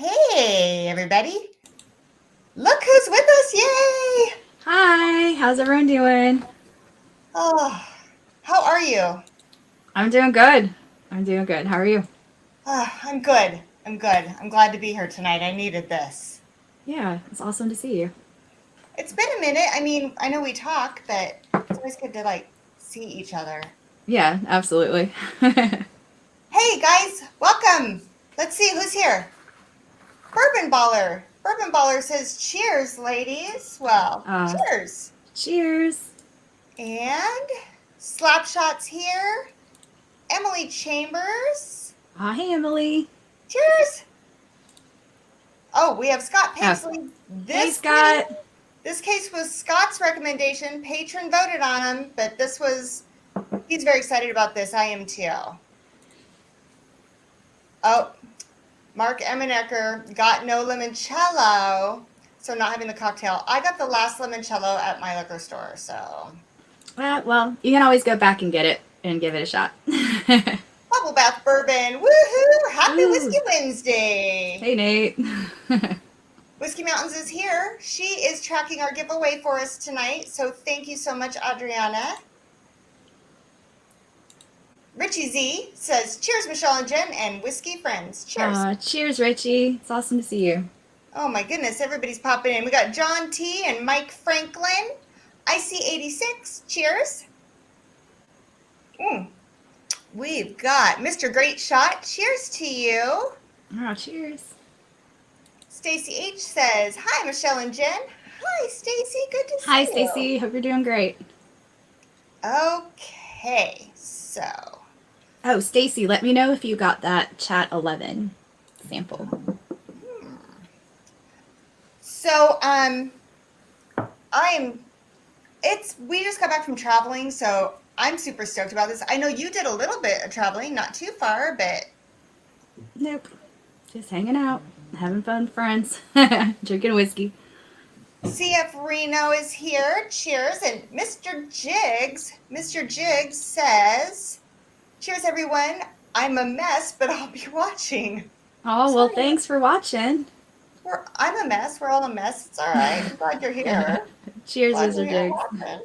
Hey, everybody. Look who's with us. Yay. Hi, how's everyone doing? Oh, how are you? I'm doing good. I'm doing good. How are you? I'm good. I'm good. I'm glad to be here tonight. I needed this. Yeah, it's awesome to see you. It's been a minute. I mean, I know we talk, but it's always good to see each other. Yeah, absolutely. Hey, guys, welcome. Let's see who's here. Bourbon Baller. Bourbon Baller says, cheers, ladies. Well, uh, cheers. Cheers. And Slapshot's here. Emily Chambers. Hey, Emily. Cheers. Oh, we have Scott Oh, Paisley. hey, This case, Scott. this case was Scott's recommendation. Patron voted on him, but he's very excited about this. I am too. Oh, Mark Eminecker got no limoncello, so not having the cocktail. I got the last limoncello at my liquor store, so. Well, you can always go back and get it and give it a shot. Bubble Bath Bourbon. Woohoo! Happy Woo. Whiskey Wednesday. Hey, Nate. Whiskey Mountains is here. She is tracking our giveaway for us tonight, so thank you so much, Adriana. Richie Z says, cheers, Michelle and Jen, and whiskey friends. Cheers. Cheers, Richie. It's awesome to see you. Oh my goodness, everybody's popping in. We got John T and Mike Franklin. IC86, cheers. We've got Mr. Great Shot. Cheers to you. Oh, cheers. Stacy H says, hi, Michelle and Jen. Hi, Stacy. Good to see Hi, you. Stacy. Hope you're doing great. Okay, so. Oh, Stacy, let me know if you got that Chat 11 sample. So, we just got back from traveling, so I'm super stoked about this. I know you did a little bit of traveling, not too far, but. Nope. Just hanging out, having fun with friends, drinking whiskey. CF Reno is here. Cheers. And Mr. Jiggs says, cheers, everyone. I'm a mess, but I'll be watching. Oh, well, thanks for watching. I'm a mess. We're all a mess. It's all right. I'm glad you're here. Cheers, Glad Mr. you're here Jigs. watching.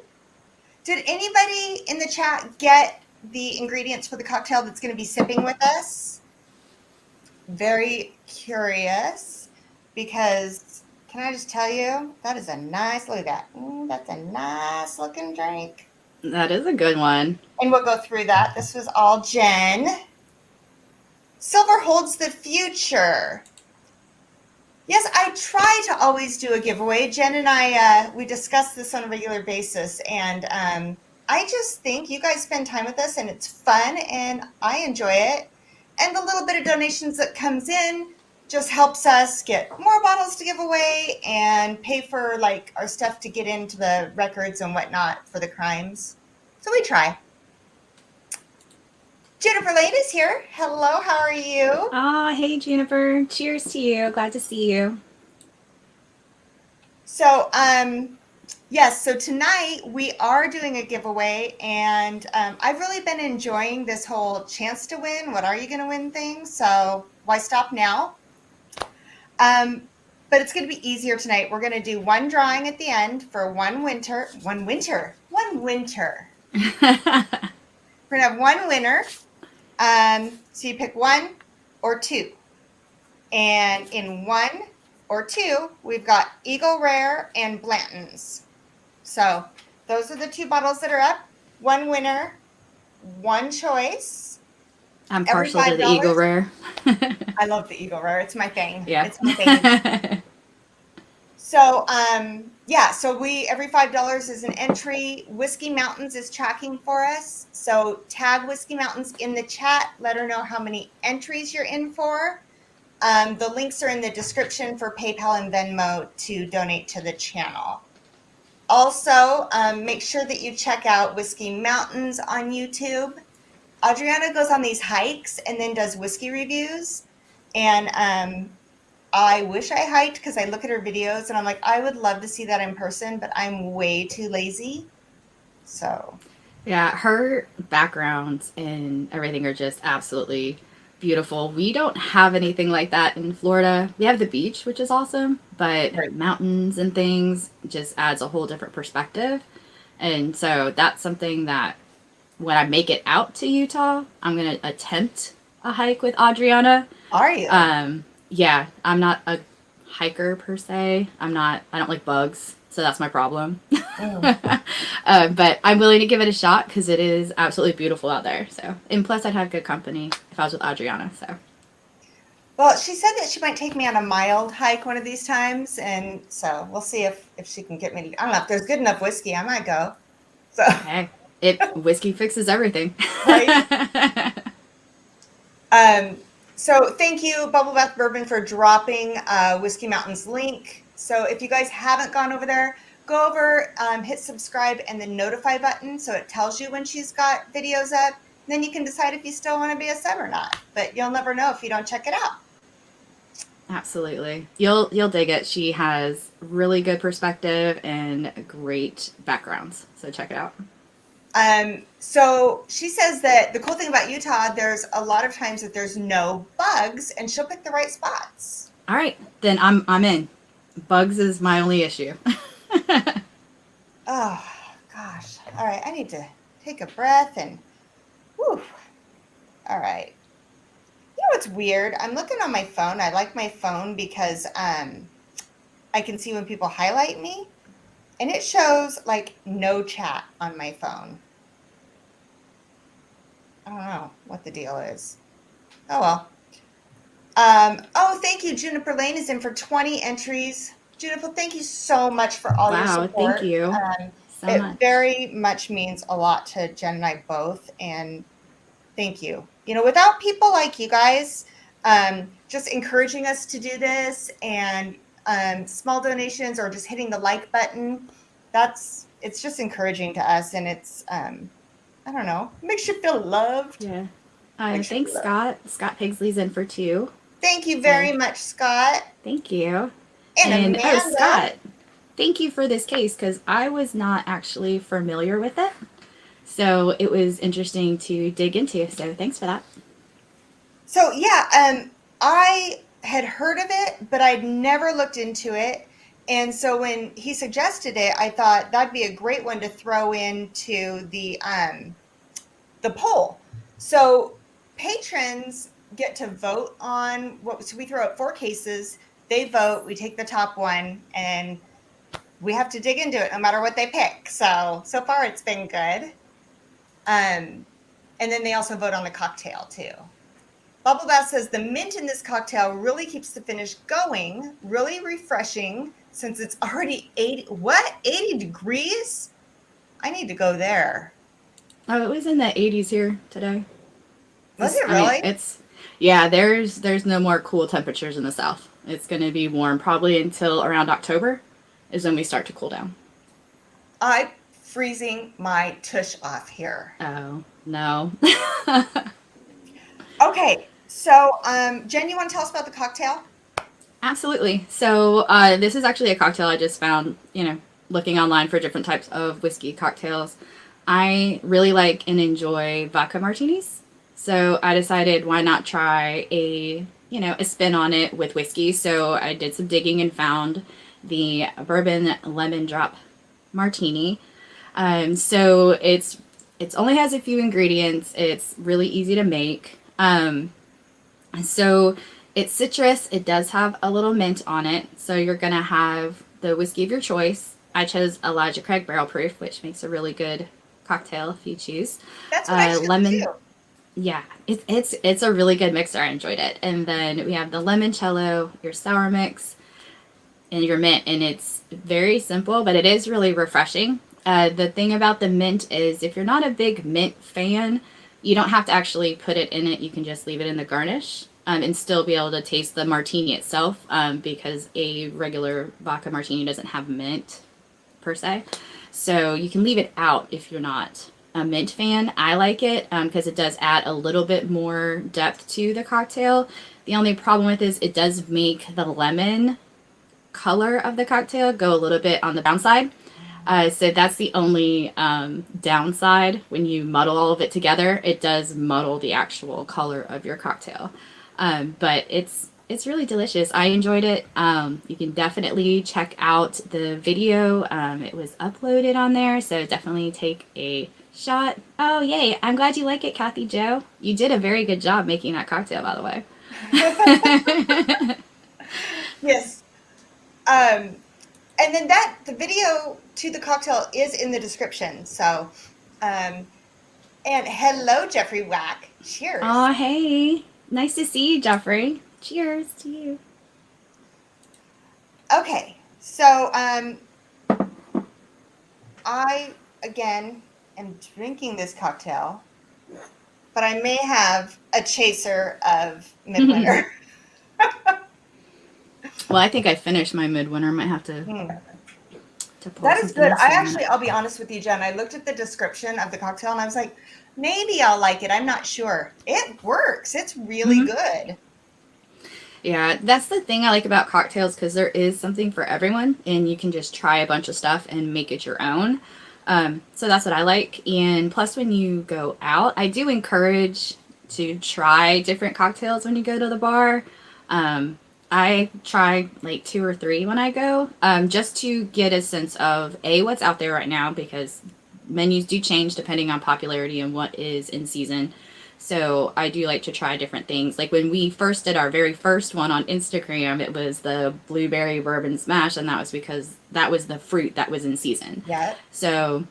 Did anybody in the chat get the ingredients for the cocktail that's going to be sipping with us? Very curious, because can I just tell you, that is a nice, look at that. That's a nice looking drink. That is a good one. And we'll go through that. This was all Jen. Silver holds the future. Yes, I try to always do a giveaway. Jen and I, we discuss this on a regular basis, and I just think you guys spend time with us, and it's fun, and I enjoy it. And the little bit of donations that comes in just helps us get more bottles to give away and pay for our stuff to get into the records and whatnot for the crimes. So we try. Jennifer Lane is here. Hello, how are you? Hey, Jennifer. Cheers to you. Glad to see you. So, yes, so tonight we are doing a giveaway, and I've really been enjoying this whole chance to win, what are you going to win thing, so why stop now? But it's going to be easier tonight. We're going to do one drawing at the end for one winter. We're going to have one winner. So you pick one or two. And in one or two, we've got Eagle Rare and Blanton's. So those are the two bottles that are up. One winner, one choice. I'm partial to the Eagle Rare. I love the Eagle Rare. It's my thing. Yeah. It's my thing. So, yeah, so every $5 is an entry. Whiskey Mountains is tracking for us. So tag Whiskey Mountains in the chat. Let her know how many entries you're in for. The links are in the description for PayPal and Venmo to donate to the channel. Also, make sure that you check out Whiskey Mountains on YouTube. Adriana goes on these hikes and then does whiskey reviews. And I wish I hiked, because I look at her videos and I'm like, I would love to see that in person, but I'm way too lazy. So. Yeah, her backgrounds and everything are just absolutely beautiful. We don't have anything like that in Florida. We have the beach, which is awesome, but Right. mountains and things just adds a whole different perspective. And so that's something that when I make it out to Utah, I'm going to attempt a hike with Adriana. Are you? Yeah, I'm not a hiker per se. I don't like bugs, so that's my problem. But I'm willing to give it a shot because it is absolutely beautiful out there. So, and plus I'd have good company if I was with Adriana. So, Well, she said that she might take me on a mild hike one of these times, and so we'll see if she can get me to, I don't know, if there's good enough whiskey, I might go. So, hey, whiskey fixes everything. right. So thank you, Bubble Bath Bourbon, for dropping Whiskey Mountain's link. So if you guys haven't gone over there, go over, hit subscribe and the notify button so it tells you when she's got videos up. Then you can decide if you still want to be a sub or not. But you'll never know if you don't check it out. Absolutely. You'll dig it. She has really good perspective and great backgrounds. So check it out. So she says that the cool thing about Utah, there's a lot of times that there's no bugs and she'll pick the right spots. All right, then I'm in. Bugs is my only issue. Oh gosh. All right. I need to take a breath and whew. All right. You know what's weird? I'm looking on my phone. I like my phone because I can see when people highlight me and it shows like no chat on my phone. I don't know what the deal is. Oh well. Oh, thank you. Juniper Lane is in for 20 entries. Juniper, thank you so much for all your support. Wow, thank you so it much. very much means a lot to Jen and I both, and thank you. You know, without people like you guys just encouraging us to do this and small donations or just hitting the like button, it's just encouraging to us, and it's I don't know, makes you feel loved. Yeah. Thanks, Scott. Scott Pigsley's in for 2. Thank you very much, Scott. Thank you. And Amanda. Scott, thank you for this case because I was not actually familiar with it. So it was interesting to dig into. So thanks for that. So yeah, I had heard of it, but I'd never looked into it. And so when he suggested it, I thought that'd be a great one to throw into the poll. So patrons get to vote on so we throw out 4 cases, they vote, we take the top one, and we have to dig into it no matter what they pick. So far it's been good. And then they also vote on the cocktail too. Bubble Bath says the mint in this cocktail really keeps the finish going, really refreshing since it's already 80 degrees? I need to go there. Oh, it was in the 80s here today. Was it really? There's no more cool temperatures in the south. It's going to be warm probably until around October is when we start to cool down. I'm freezing my tush off here. Oh, no. Okay, so Jen, you want to tell us about the cocktail? Absolutely. So this is actually a cocktail I just found, looking online for different types of whiskey cocktails. I really like and enjoy vodka martinis. So I decided why not try a spin on it with whiskey. So I did some digging and found the Bourbon Lemon Drop Martini. So it only has a few ingredients. It's really easy to make. So it's citrus. It does have a little mint on it. So you're going to have the whiskey of your choice. I chose Elijah Craig Barrel Proof, which makes a really good cocktail if you choose. That's what I chose too. Yeah, it's a really good mixer. I enjoyed it. And then we have the limoncello, your sour mix, and your mint. And it's very simple, but it is really refreshing. The thing about the mint is if you're not a big mint fan, you don't have to actually put it in it. You can just leave it in the garnish and still be able to taste the martini itself because a regular vodka martini doesn't have mint per se. So you can leave it out if you're not a mint fan. I like it because it does add a little bit more depth to the cocktail. The only problem with it is it does make the lemon color of the cocktail go a little bit on the brown side. So that's the only downside when you muddle all of it together. It does muddle the actual color of your cocktail. But it's really delicious. I enjoyed it. You can definitely check out the video. It was uploaded on there, so definitely take a shot. Oh, yay. I'm glad you like it, Kathy Joe. You did a very good job making that cocktail, by the way. Yes. And then the video to the cocktail is in the description. So, and hello, Jeffrey Wack. Cheers. Oh, hey. Nice to see you, Jeffrey. Cheers to you. Okay. So, I, again, am drinking this cocktail, but I may have a chaser of Midwinter. Well, I think I finished my Midwinter. Might have to pour That is something good. else in it. I'll be honest with you, Jen. I looked at the description of the cocktail and I was like, maybe I'll like it. I'm not sure. It works. It's really good. Yeah, that's the thing I like about cocktails, because there is something for everyone, and you can just try a bunch of stuff and make it your own. So that's what I like. And plus, when you go out, I do encourage to try different cocktails when you go to the bar. I try like 2 or 3 when I go, just to get a sense of what's out there right now, because menus do change depending on popularity and what is in season. So I do like to try different things. Like when we first did our very first one on Instagram, it was the blueberry bourbon smash, and that was because that was the fruit that was in season. Yeah. So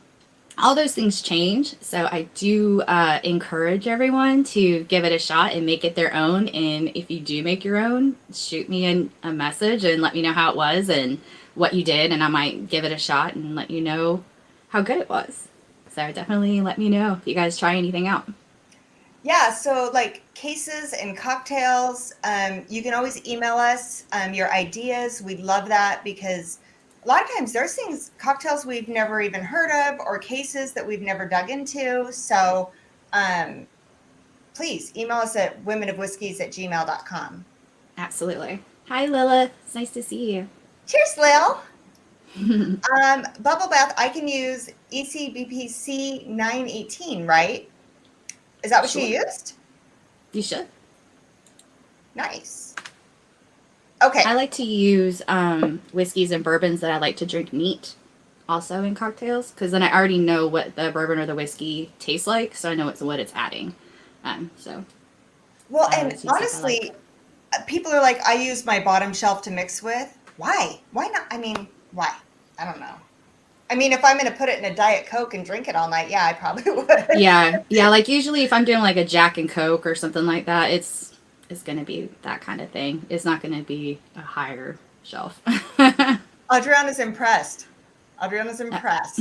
all those things change. So I do encourage everyone to give it a shot and make it their own. And if you do make your own, shoot me a message and let me know how it was and what you did, and I might give it a shot and let you know how good it was. So definitely let me know if you guys try anything out. Yeah, so like cases and cocktails, you can always email us your ideas. We'd love that, because a lot of times there's things, cocktails we've never even heard of, or cases that we've never dug into. So please email us at womenofwhiskies@gmail.com. Absolutely. Hi, Lilith. It's nice to see you. Cheers, Lil. Bubble bath, I can use ECBPC 918, right? Is that what Sure. you used? You should. Nice. Okay. I like to use whiskeys and bourbons that I like to drink neat also in cocktails, because then I already know what the bourbon or the whiskey tastes like, so I know what it's adding. Well, I and always use stuff I honestly, people are like, I use my bottom shelf to mix with. Why? Why not? I mean, why? I don't know. I mean, if I'm going to put it in a Diet Coke and drink it all night, yeah, I probably would. Yeah. Like usually if I'm doing like a Jack and Coke or something like that, it's going to be that kind of thing. It's not going to be a higher shelf. Adriana's impressed. Adriana's impressed.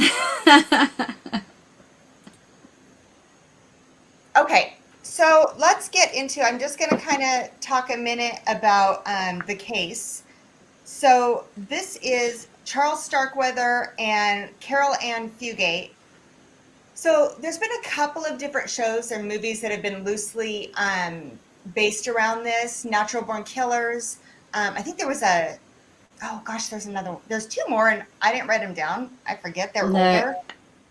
Okay, so let's get into, I'm just going to kind of talk a minute about the case. So this is Charles Starkweather and Caril Ann Fugate. So there's been a couple of different shows and movies that have been loosely based around this. Natural Born Killers. I think there was there's 2 more, and I didn't write them down. I forget, they're older.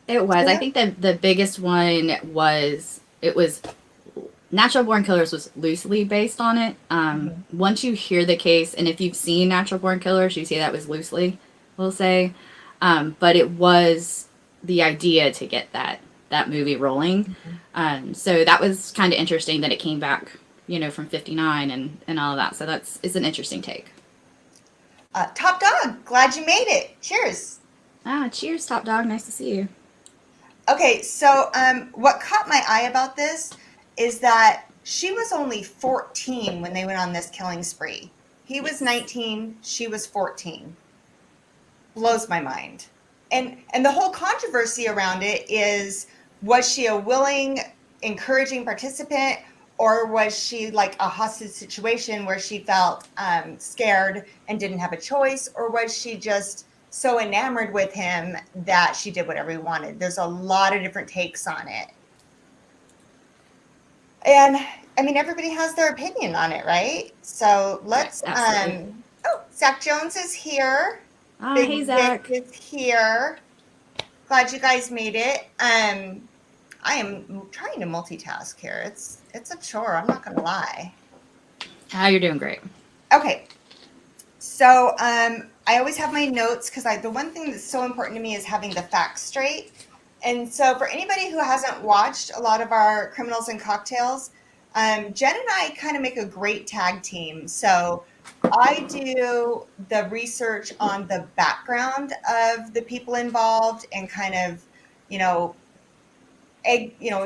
It was. Yeah. I think that the biggest one was Natural Born Killers was loosely based on it. Once you hear the case, and if you've seen Natural Born Killers, you see that was loosely, we'll say. But it was the idea to get that movie rolling. So that was kind of interesting that it came back, from 59 and all of that. So it's an interesting take. Top Dog, glad you made it. Cheers. Cheers, Top Dog. Nice to see you. Okay, so what caught my eye about this is that she was only 14 when they went on this killing spree. He was 19, she was 14. Blows my mind. And the whole controversy around it is, was she a willing, encouraging participant, or was she like a hostage situation where she felt scared and didn't have a choice, or was she just so enamored with him that she did whatever he wanted? There's a lot of different takes on it. And I mean, everybody has their opinion on it, right? So let's, Absolutely. Zach Jones is here. Hey, Zach. Vic is here. Glad you guys made it. I am trying to multitask here. It's a chore. I'm not going to lie. Oh, you're doing great. Okay. So I always have my notes because the one thing that's so important to me is having the facts straight. And so for anybody who hasn't watched a lot of our Criminals and Cocktails, Jen and I kind of make a great tag team. So I do the research on the background of the people involved and kind of, you know,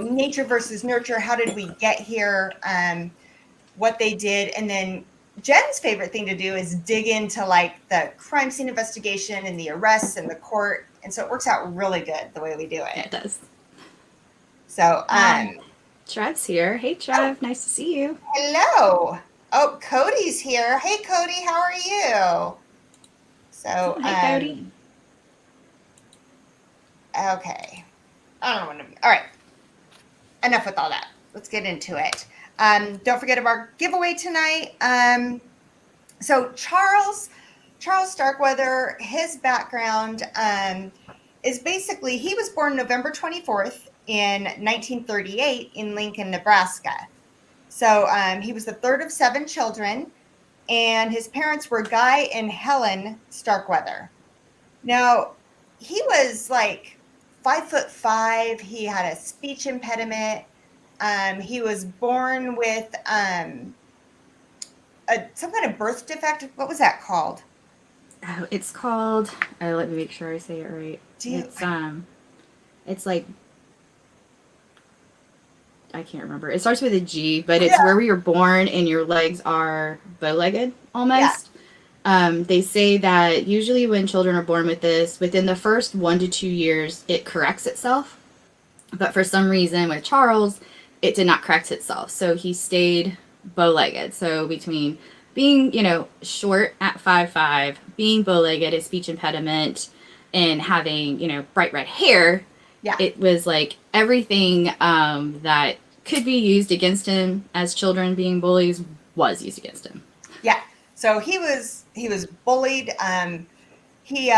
nature versus nurture. How did we get here? What they did. And then Jen's favorite thing to do is dig into like the crime scene investigation and the arrests and the court. And so it works out really good the way we do it. Yeah, it does. So, Trev's here. Hey, Trev. Nice to see you. hello. Oh, Cody's here. Hey, Cody, how are you? So, Hey, Cody. Okay. I don't know all right. Enough with all that. Let's get into it. Don't forget about our giveaway tonight. So Charles Starkweather, his background is basically, he was born November 24th in 1938 in Lincoln, Nebraska. So he was the third of 7 children, and his parents were Guy and Helen Starkweather. Now, he was like 5'5". He had a speech impediment. He was born with some kind of birth defect. What was that called? Oh, it's called. Oh, let me make sure I say it right. It's like, I can't remember. It starts with a G, but it's where we were born and your legs are bow-legged almost. Yeah. They say that usually when children are born with this, within the first 1 to 2 years, it corrects itself. But for some reason with Charles, it did not correct itself. So he stayed bow-legged. So between being, short at 5'5", being bow-legged, a speech impediment, and having, bright red hair, it was like everything that could be used against him as children being bullies was used against him. Yeah. So he was bullied. He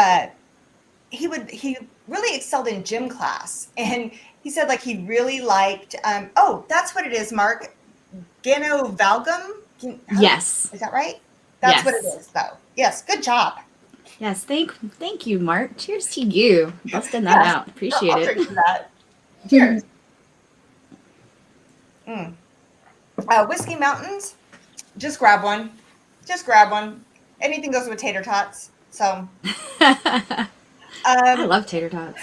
really excelled in gym class, and he said like he really liked. That's what it is, Mark. Gynovalgum. Yes. Is that right? That's what it is, though. Yes. Good job. Yes. Thank you, Mark. Cheers to you. Busting that out. Appreciate it. Drink that. Cheers. Whiskey Mountains. Just grab one. Anything goes with tater tots. So. I love tater tots.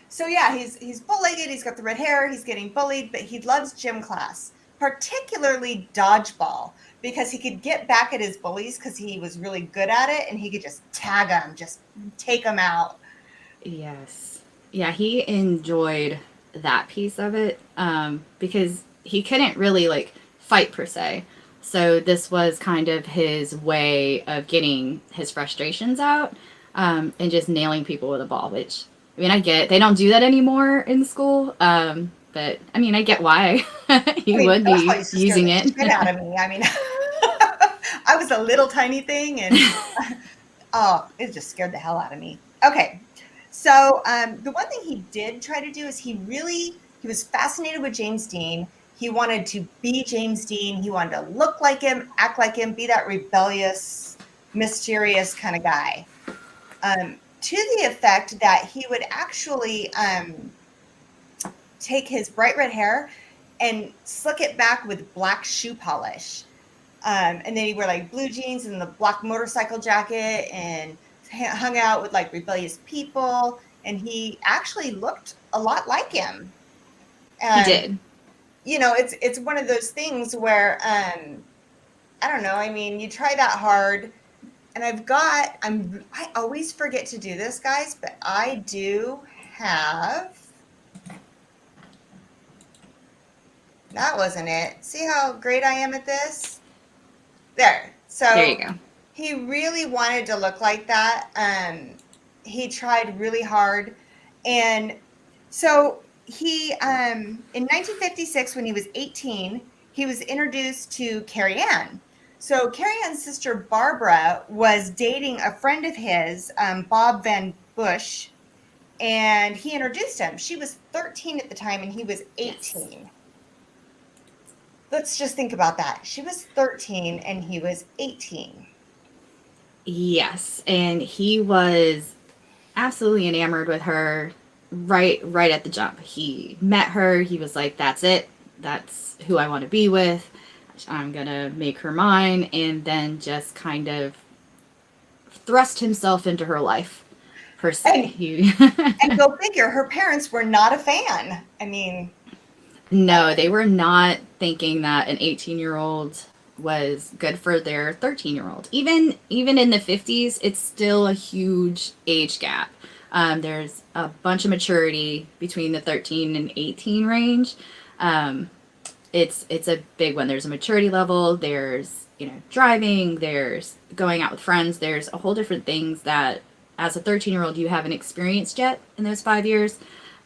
So yeah, he's bull-legged. He's got the red hair. He's getting bullied, but he loves gym class, particularly dodgeball, because he could get back at his bullies because he was really good at it, and he could just tag them, just take them out. Yes. Yeah, he enjoyed that piece of it because he couldn't really fight per se. So this was kind of his way of getting his frustrations out and just nailing people with a ball, which, I get they don't do that anymore in school. But I get why he would be using it. Get out of me. I was a little tiny thing, and it just scared the hell out of me. Okay. So the one thing he did try to do is he was fascinated with James Dean. He wanted to be James Dean. He wanted to look like him, act like him, be that rebellious, mysterious kind of guy. To the effect that he would actually take his bright red hair and slick it back with black shoe polish. And then he'd wear blue jeans and the black motorcycle jacket and hung out with rebellious people. And he actually looked a lot like him. He did. It's one of those things where, I don't know. You try that hard. And I always forget to do this, guys, but I do have, that wasn't it. See how great I am at this? There. So there you go. He really wanted to look like that. He tried really hard. And so he, in 1956, when he was 18, he was introduced to Caril Ann. So Caril Ann's sister Barbara was dating a friend of his, Bob Van Bush, and he introduced him. She was 13 at the time, and he was 18. Yes. Let's just think about that. She was 13, and he was 18. Yes, and he was absolutely enamored with her right at the jump. He met her, he was like, that's it. That's who I want to be with. I'm going to make her mine, and then just kind of thrust himself into her life per se. And go figure, her parents were not a fan. I mean, no, they were not thinking that an 18-year-old was good for their 13-year-old. Even in the 50s, it's still a huge age gap. There's a bunch of maturity between the 13 and 18 range. It's a big one. There's a maturity level. There's, driving. There's going out with friends. There's a whole different things that as a 13-year-old you haven't experienced yet in those 5 years,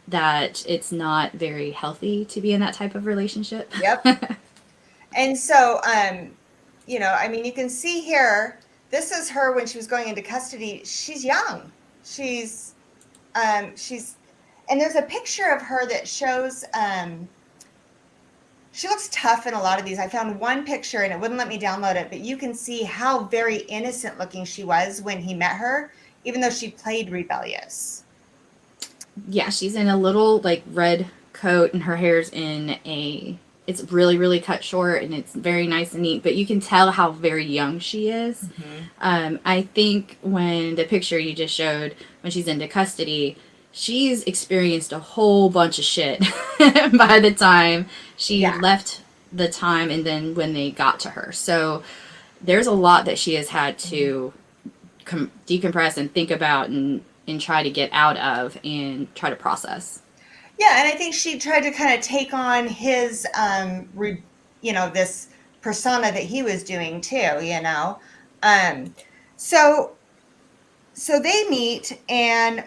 that it's not very healthy to be in that type of relationship. Yep. And so, you can see here, this is her when she was going into custody. She's young. She's, and there's a picture of her that shows, she looks tough in a lot of these. I found one picture and it wouldn't let me download it, but you can see how very innocent looking she was when he met her, even though she played rebellious. Yeah, she's in a little red coat and her hair's it's really, really cut short and it's very nice and neat, but you can tell how very young she is. Mm-hmm. I think when the picture you just showed, when she's into custody, she's experienced a whole bunch of shit by the time she left the time and then when they got to her. So there's a lot that she has had to decompress and think about and try to get out of and try to process. Yeah, and I think she tried to kind of take on his, this persona that he was doing too, So they meet, and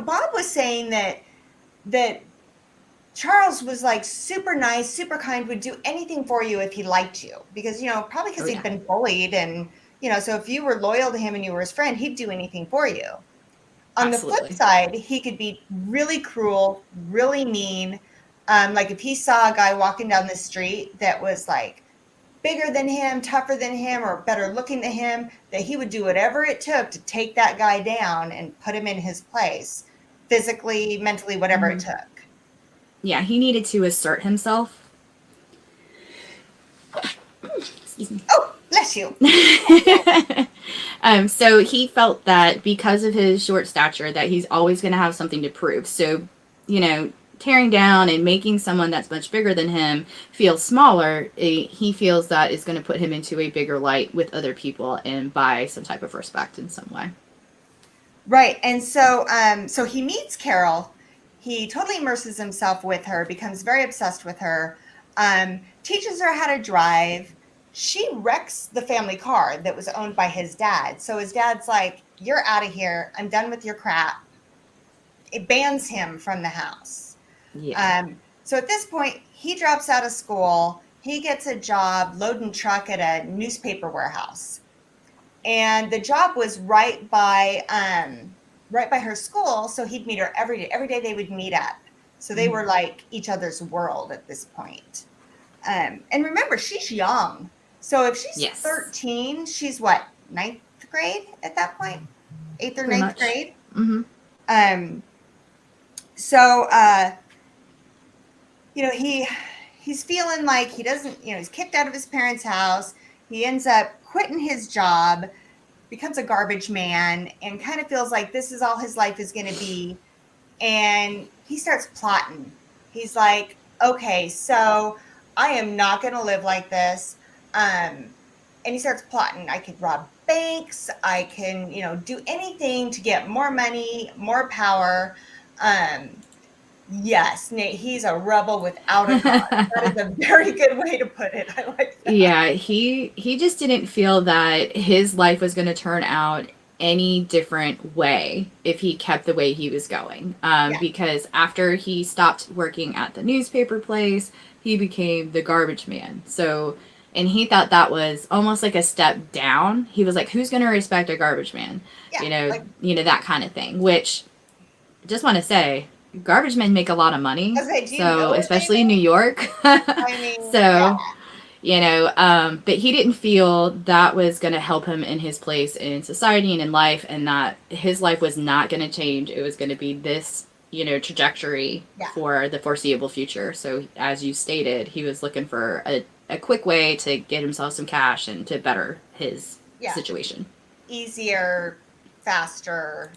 Bob was saying that Charles was like super nice, super kind, would do anything for you if he liked you, because probably because he'd been bullied, and so if you were loyal to him and you were his friend, he'd do anything for you. On the flip side, he could be really cruel, really mean. Like if he saw a guy walking down the street that was like bigger than him, tougher than him, or better looking than him, that he would do whatever it took to take that guy down and put him in his place, physically, mentally, whatever it took. Yeah, he needed to assert himself. Excuse me. Oh, bless you. So he felt that because of his short stature that he's always going to have something to prove. So, tearing down and making someone that's much bigger than him feel smaller, he feels that is going to put him into a bigger light with other people and buy some type of respect in some way. Right. And so he meets Caril. He totally immerses himself with her, becomes very obsessed with her, teaches her how to drive. She wrecks the family car that was owned by his dad. So his dad's like, you're out of here. I'm done with your crap. It bans him from the house. Yeah. So at this point, he drops out of school. He gets a job loading truck at a newspaper warehouse. And the job was right by her school. So he'd meet her every day. Every day they would meet up. So they were like each other's world at this point. And remember, she's young. So if she's 13, she's what, 9th grade at that point? 8th or 9th grade? Mm-hmm. He's feeling like he doesn't, he's kicked out of his parents' house. He ends up quitting his job, becomes a garbage man, and kind of feels like this is all his life is going to be. And he starts plotting. He's like, okay, so I am not going to live like this. And he starts plotting. I could rob banks. I can, do anything to get more money, more power. Yes, Nate, he's a rebel without a cause. That is a very good way to put it. I like that. Yeah, he just didn't feel that his life was going to turn out any different way if he kept the way he was going. Because after he stopped working at the newspaper place, he became the garbage man. So, and he thought that was almost like a step down. He was like, who's going to respect a garbage man? Yeah, that kind of thing, which just want to say, garbage men make a lot of money. Okay, do you know So, what they especially in New make? York. I mean, yeah, So, but he didn't feel that was going to help him in his place in society and in life, and that his life was not going to change. It was going to be this, trajectory yeah, for the foreseeable future. So, as you stated, he was looking for a quick way to get himself some cash and to better his yeah. situation. Easier, faster.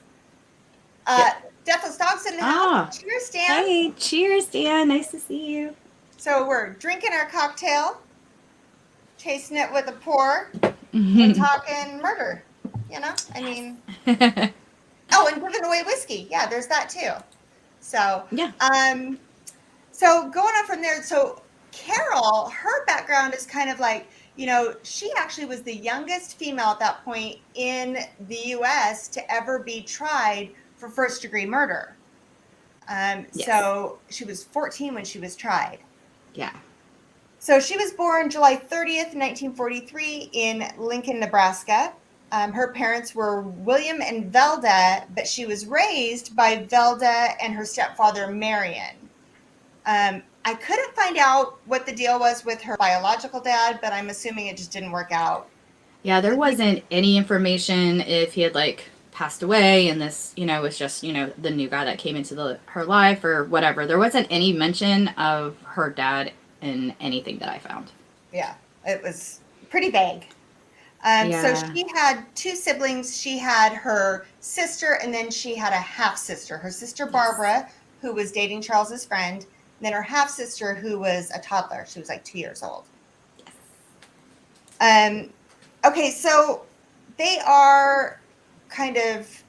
Yep. Deathless Dogs in the house. Ah, Cheers, Dan. hey, cheers, Dan. Nice to see you. So we're drinking our cocktail, tasting it with a pour, and talking murder. I mean, oh, and giving away whiskey. Yeah, there's that too. So, Yeah. So going on from there, so Caril, her background is kind of like, she actually was the youngest female at that point in the U.S. to ever be tried for first-degree murder. Yes. So she was 14 when she was tried. Yeah. So she was born July 30th, 1943 in Lincoln, Nebraska. Her parents were William and Velda, but she was raised by Velda and her stepfather, Marion. I couldn't find out what the deal was with her biological dad, but I'm assuming it just didn't work out. Yeah, there wasn't any information if he had passed away and this, was just, the new guy that came into her life or whatever. There wasn't any mention of her dad in anything that I found. Yeah, it was pretty vague. So she had two siblings. She had her sister, and then she had a half-sister. Her sister, Barbara, who was dating Charles's friend, and then her half-sister, who was a toddler. She was like 2 years old. Yes. Okay, so they are kind of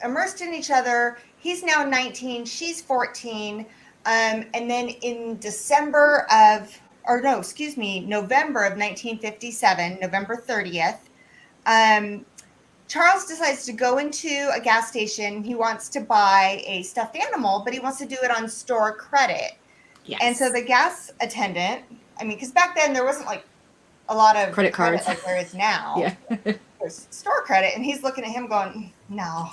immersed in each other. He's now 19. She's 14. And then in November of 1957, November 30th, Charles decides to go into a gas station. He wants to buy a stuffed animal, but he wants to do it on store credit. Yes. And so the gas attendant, because back then there wasn't a lot of credit cards like there is now. Yeah. There's store credit, and he's looking at him going, no,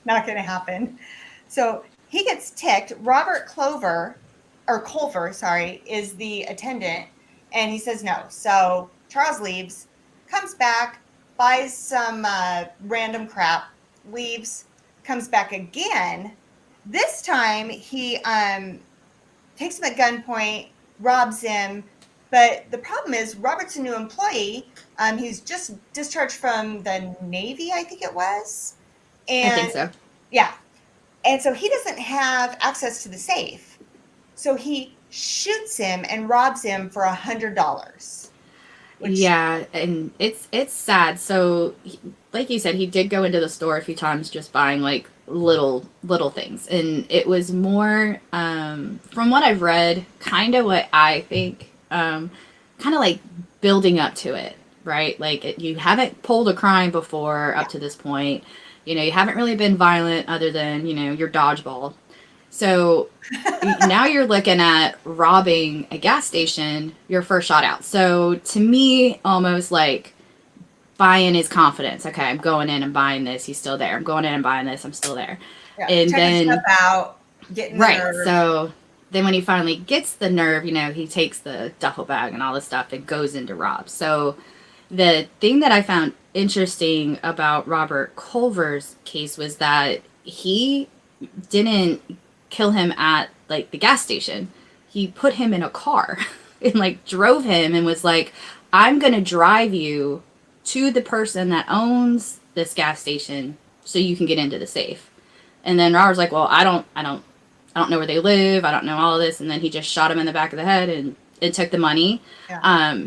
not going to happen. So he gets ticked. Robert Culver, is the attendant, and he says no. So Charles leaves, comes back, buys some random crap, leaves, comes back again. This time he takes him at gunpoint, robs him. But the problem is Robert's a new employee. He's just discharged from the Navy, I think it was. And, I think so. Yeah. And so he doesn't have access to the safe. So he shoots him and robs him for $100. Yeah, and it's sad. So, like you said, he did go into the store a few times just buying little things. And it was more, from what I've read, kind of what I think, kind of building up to it, right? You haven't pulled a crime before up to this point. You haven't really been violent other than, your dodgeball. So now you're looking at robbing a gas station, your first shot out. So to me, almost buying his confidence. Okay, I'm going in and buying this. He's still there. I'm going in and buying this. I'm still there. Yeah, and then stuff out, getting right. The nerve. So then when he finally gets the nerve, he takes the duffel bag and all this stuff and goes into rob. So the thing that I found interesting about Robert Culver's case was that he didn't kill him at the gas station. He put him in a car and drove him and was like, I'm gonna drive you to the person that owns this gas station so you can get into the safe. And then Robert's like, well, I don't know where they live. I don't know all of this. And then he just shot him in the back of the head and took the money. Yeah.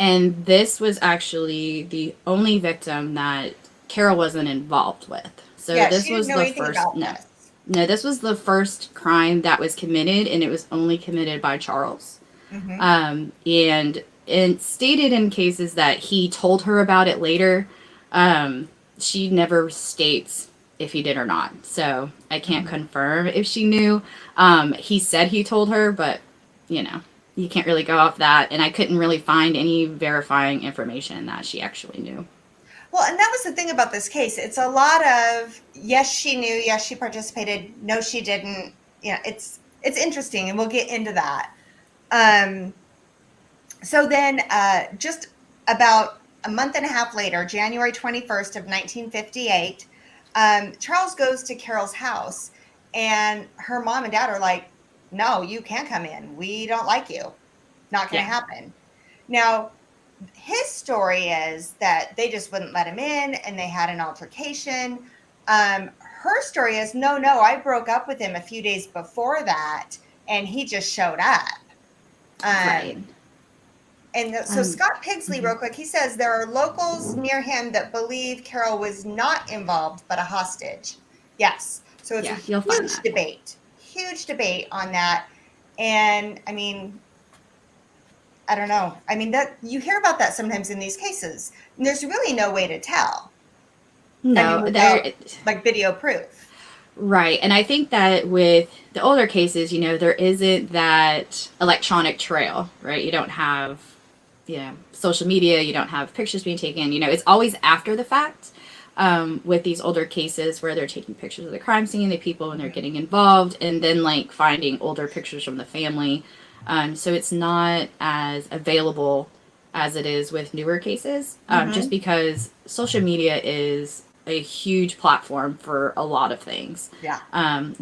And this was actually the only victim that Caril wasn't involved with. So yeah, this was the first. No, this was the first crime that was committed, and it was only committed by Charles. Mm-hmm. And it stated in cases that he told her about it later. She never states if he did or not. So I can't confirm if she knew. He said he told her, but you can't really go off that. And I couldn't really find any verifying information that she actually knew. Well, and that was the thing about this case. It's a lot of, yes, she knew, yes, she participated, no, she didn't. You know, it's interesting, and we'll get into that. So then just about a month and a half later, January 21st of 1958, Charles goes to Caril's house, and her mom and dad are like, no, you can't come in. We don't like you. Not going to happen. Now, his story is that they just wouldn't let him in, and they had an altercation. Her story is, no, I broke up with him a few days before that, and he just showed up. Right. And so Scott Pigsley, real quick, he says there are locals near him that believe Caril was not involved, but a hostage. Yes. So it's a huge debate on that. And I mean, I don't know. I mean, that you hear about that sometimes in these cases, and there's really no way to tell. No, I mean, like video proof. Right. And I think that with the older cases, you know, there isn't that electronic trail, right? You don't have, you know, social media, you don't have pictures being taken, you know, it's always after the fact. With these older cases where they're taking pictures of the crime scene, the people, and they're getting involved, and then like finding older pictures from the family. So it's not as available as it is with newer cases, just because social media is a huge platform for a lot of things. Yeah.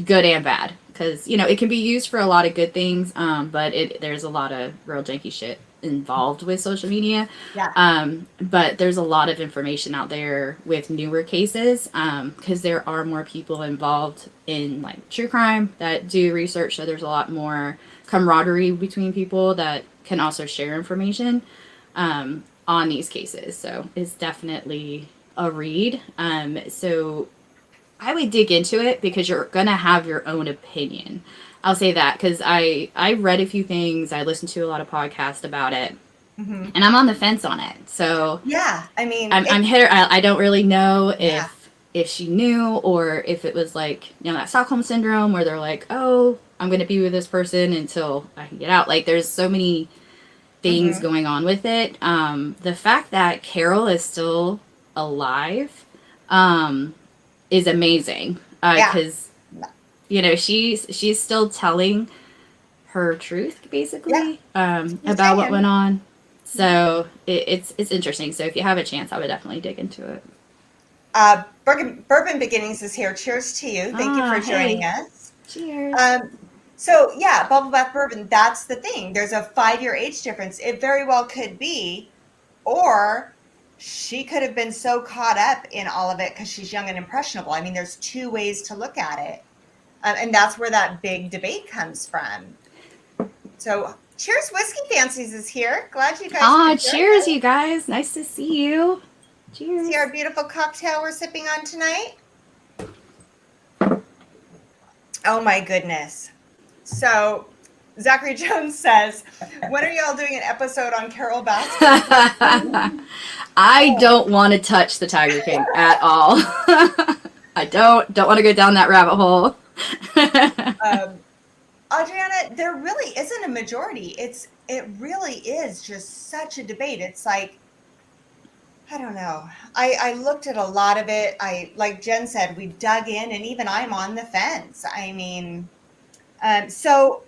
Good and bad, because, you know, it can be used for a lot of good things, but there's a lot of real janky shit involved with social media. Yeah. But there's a lot of information out there with newer cases, because there are more people involved in like true crime that do research. So there's a lot more camaraderie between people that can also share information on these cases. So it's definitely a read. So I would dig into it, because you're gonna have your own opinion. I'll say that, because I read a few things, I listened to a lot of podcasts about it, and I'm on the fence on it. So yeah, I mean, I'm here. I don't really know if she knew, or if it was like, you know, that Stockholm syndrome where they're like, oh, I'm going to be with this person until I can get out. Like, there's so many things going on with it. The fact that Caril is still alive is amazing, because you know, she's still telling her truth, basically, about what went on. So it's interesting. So if you have a chance, I would definitely dig into it. Bourbon Beginnings is here. Cheers to you. Thank you for joining us. Cheers. So yeah, Bubble Bath Bourbon, that's the thing. There's a 5-year age difference. It very well could be, or she could have been so caught up in all of it because she's young and impressionable. I mean, there's two ways to look at it. And that's where that big debate comes from. So cheers, Whiskey Fancies is here. Glad you guys cheers, you guys. Nice to see you. Cheers. See our beautiful cocktail we're sipping on tonight? Oh my goodness. So Zachary Jones says, when are y'all doing an episode on Caril Bass? I don't want to touch the Tiger King at all. I don't want to go down that rabbit hole. Adriana, there really isn't a majority. It really is just such a debate. It's like, I don't know. I looked at a lot of it. Like Jen said, we dug in, and even I'm on the fence. I mean, so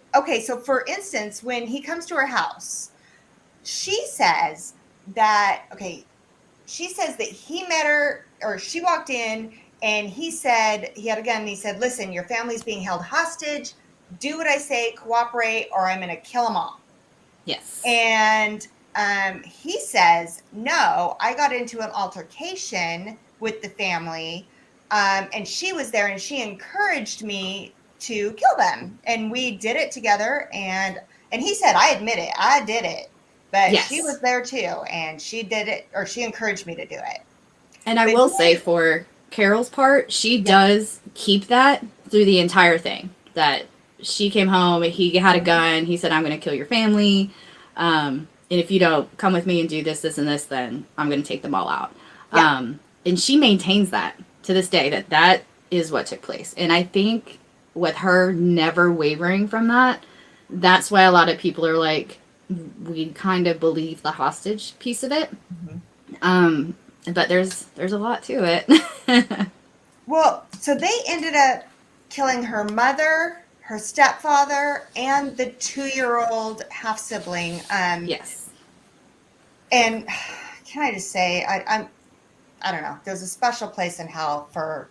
for instance, when he comes to her house, she says that he met her, or she walked in, and he said, he had a gun, and he said, listen, your family's being held hostage. Do what I say, cooperate, or I'm going to kill them all. Yes. And he says, no, I got into an altercation with the family, and she was there, and she encouraged me to kill them. And we did it together, and he said, I admit it, I did it. But she was there too, and she did it, or she encouraged me to do it. And I will say, for Caril's part, she does keep that through the entire thing. That she came home, he had a gun, he said, I'm going to kill your family. And if you don't come with me and do this, this, and this, then I'm going to take them all out. Yeah. And she maintains that to this day, that is what took place. And I think with her never wavering from that, that's why a lot of people are like, we kind of believe the hostage piece of it. but there's a lot to it. Well, so they ended up killing her mother, her stepfather, and the 2-year-old half sibling. Yes. And can I just say, I don't know. There's a special place in hell for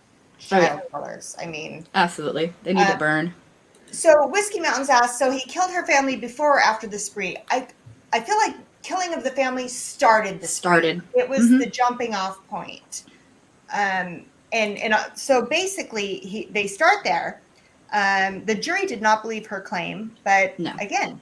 Oh yeah, child killers. I mean, absolutely. They need to burn. so Whiskey Mountains asked, so he killed her family before or after the spree? I feel like killing of the family started the spree. Started. It was the jumping off point. So basically, they start there. The jury did not believe her claim, but No. again,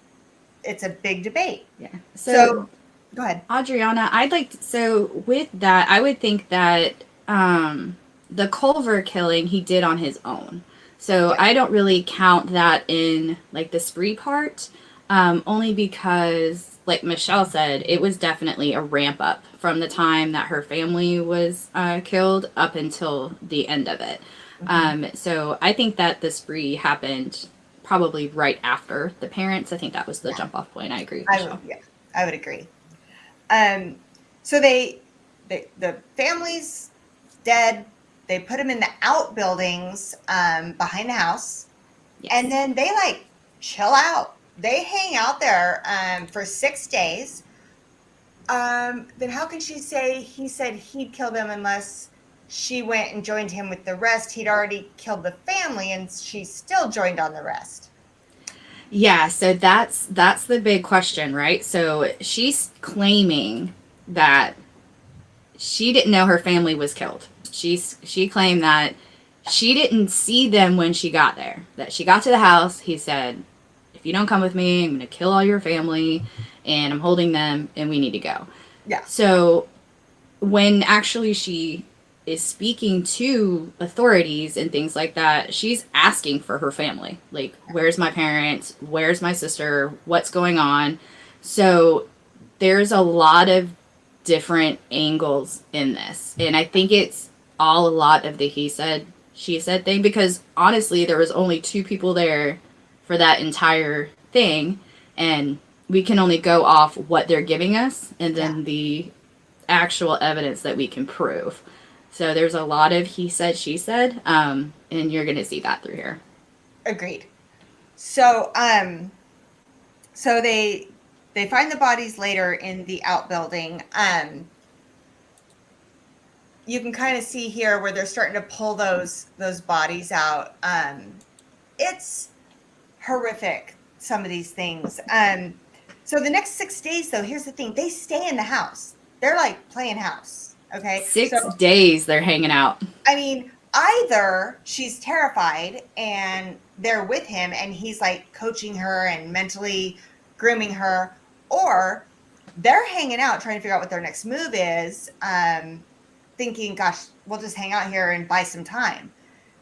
it's a big debate. Yeah. So go ahead. Adriana, so with that, I would think that the Culver killing he did on his own. So I don't really count that in like the spree part, only because, like Michelle said, it was definitely a ramp up from the time that her family was killed up until the end of it. So I think that the spree happened probably right after the parents. I think that was the jump off point. I agree with Michelle. I would agree. So the family's dead. They put him in the outbuildings behind the house, Yes. and then they like chill out. They hang out there for 6 days. Then how can she say he said he'd kill them unless she went and joined him with the rest? He'd already killed the family, and she still joined on the rest. Yeah, so that's the big question, right? So she's claiming that she didn't know her family was killed. She claimed that she didn't see them when she got there. That she got to the house, he said, "If you don't come with me, I'm going to kill all your family, and I'm holding them, and we need to go." Yeah. So when actually she is speaking to authorities and things like that, she's asking for her family. Like, where's my parents? Where's my sister? What's going on? So there's a lot of different angles in this. And I think it's all a lot of the he said, she said thing, because honestly, there was only 2 people there for that entire thing. And we can only go off what they're giving us and then the actual evidence that we can prove. So there's a lot of he said, she said, and you're going to see that through here. Agreed. So, so they find the bodies later in the outbuilding. You can kind of see here where they're starting to pull those bodies out. It's horrific, some of these things. So the next 6 days, though, here's the thing: they stay in the house. They're like playing house. Okay, 6 days they're hanging out. I mean, either she's terrified and they're with him and he's like coaching her and mentally grooming her, or they're hanging out trying to figure out what their next move is, thinking, gosh, we'll just hang out here and buy some time.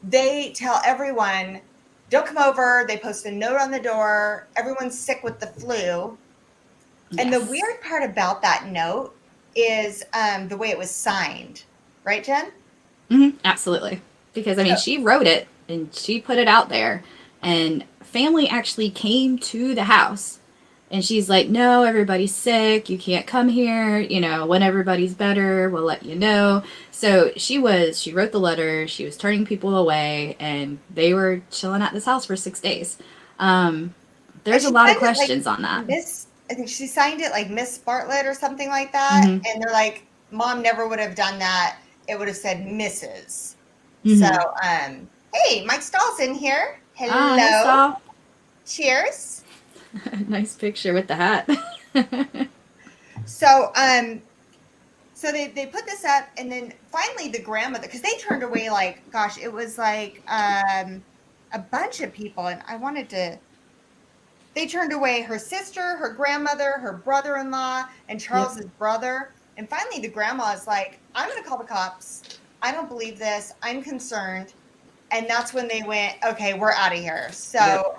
They tell everyone, don't come over. They post a note on the door. Everyone's sick with the flu. Yes. And the weird part about that note is the way it was signed. Right, Jen? Mm-hmm, absolutely. Because, I mean, she wrote it and she put it out there. And family actually came to the house. And she's like, no, everybody's sick. You can't come here. You know, when everybody's better, we'll let you know. So she wrote the letter. She was turning people away. And they were chilling at this house for 6 days. There's a lot of questions on that. I think she signed it like Miss Bartlett or something like that. Mm-hmm. And they're like, Mom never would have done that. It would have said Mrs. Mm-hmm. So, hey, Mike Stahl's in here. Hello. Cheers. Nice picture with the hat. So they put this up, and then finally the grandmother, because they turned away like, gosh, it was like a bunch of people, and they turned away her sister, her grandmother, her brother-in-law, and Charles's brother. And finally the grandma is like, I'm going to call the cops. I don't believe this. I'm concerned. And that's when they went, okay, we're out of here. So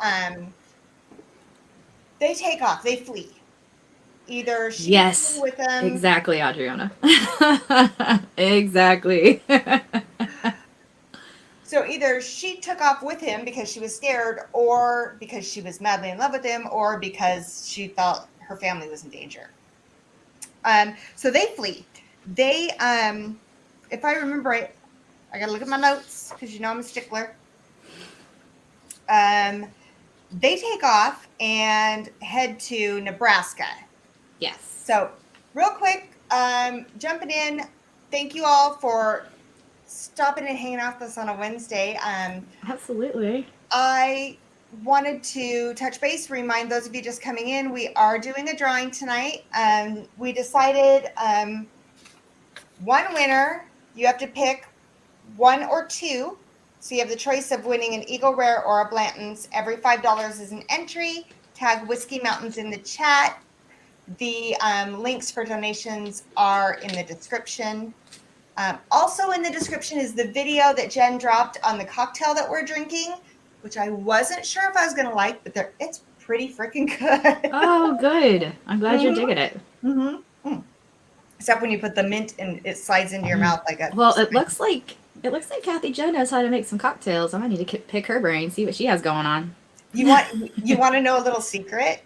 they take off. They flee. Either she flew with them. Exactly, Adriana. Exactly. So either she took off with him because she was scared, or because she was madly in love with him, or because she felt her family was in danger. So they flee. they, if I remember right, I gotta look at my notes because you know I'm a stickler. They take off and head to Nebraska. Yes. So, real quick, jumping in, thank you all for stopping and hanging out with us on a Wednesday. Absolutely. I wanted to touch base, remind those of you just coming in, we are doing a drawing tonight. We decided one winner, you have to pick one or two. So you have the choice of winning an Eagle Rare or a Blanton's. Every $5 is an entry. Tag Whiskey Mountains in the chat. The links for donations are in the description. Also in the description is the video that Jen dropped on the cocktail that we're drinking, which I wasn't sure if I was going to like, but it's pretty freaking good. Oh, good. I'm glad you're digging it. Except when you put the mint and it slides into your mouth like a. Well, it looks like Kathy Jo knows how to make some cocktails. I might need to pick her brain, see what she has going on. You want to know a little secret?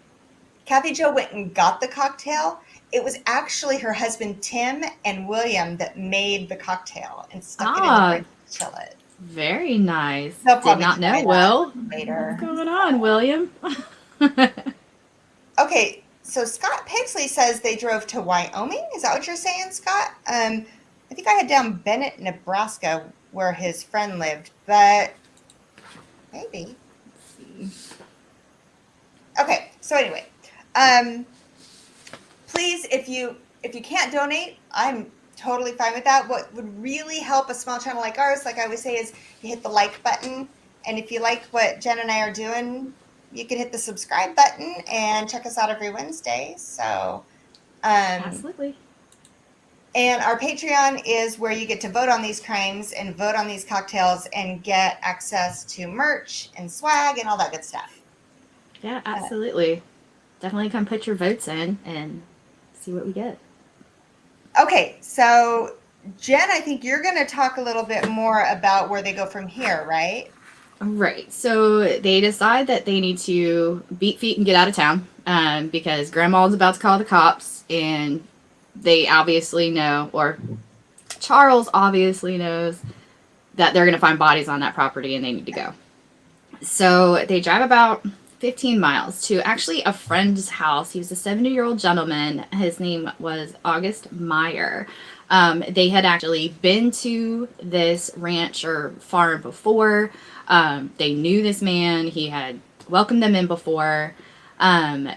Kathy Jo went and got the cocktail. It was actually her husband Tim and William that made the cocktail and stuck it in the fridge to chill it. Very nice. Did not know. Will, later. What's going on, William? Okay, so Scott Pixley says they drove to Wyoming. Is that what you're saying, Scott? I think I had down Bennett, Nebraska, where his friend lived, but maybe. Let's see. Okay, so anyway, please, if you can't donate, I'm totally fine with that. What would really help a small channel like ours, like I always say, is you hit the like button, and if you like what Jen and I are doing, you can hit the subscribe button and check us out every Wednesday. So, Absolutely. And our Patreon is where you get to vote on these crimes and vote on these cocktails and get access to merch and swag and all that good stuff. Yeah, absolutely. Definitely come put your votes in and see what we get. Okay, so Jen, I think you're going to talk a little bit more about where they go from here, right? Right. So they decide that they need to beat feet and get out of town because Grandma's about to call the cops, and they obviously know, or Charles obviously knows, that they're going to find bodies on that property and they need to go. So they drive about 15 miles to actually a friend's house. He was a 70-year-old gentleman. His name was August Meyer. They had actually been to this ranch or farm before. They knew this man. He had welcomed them in before.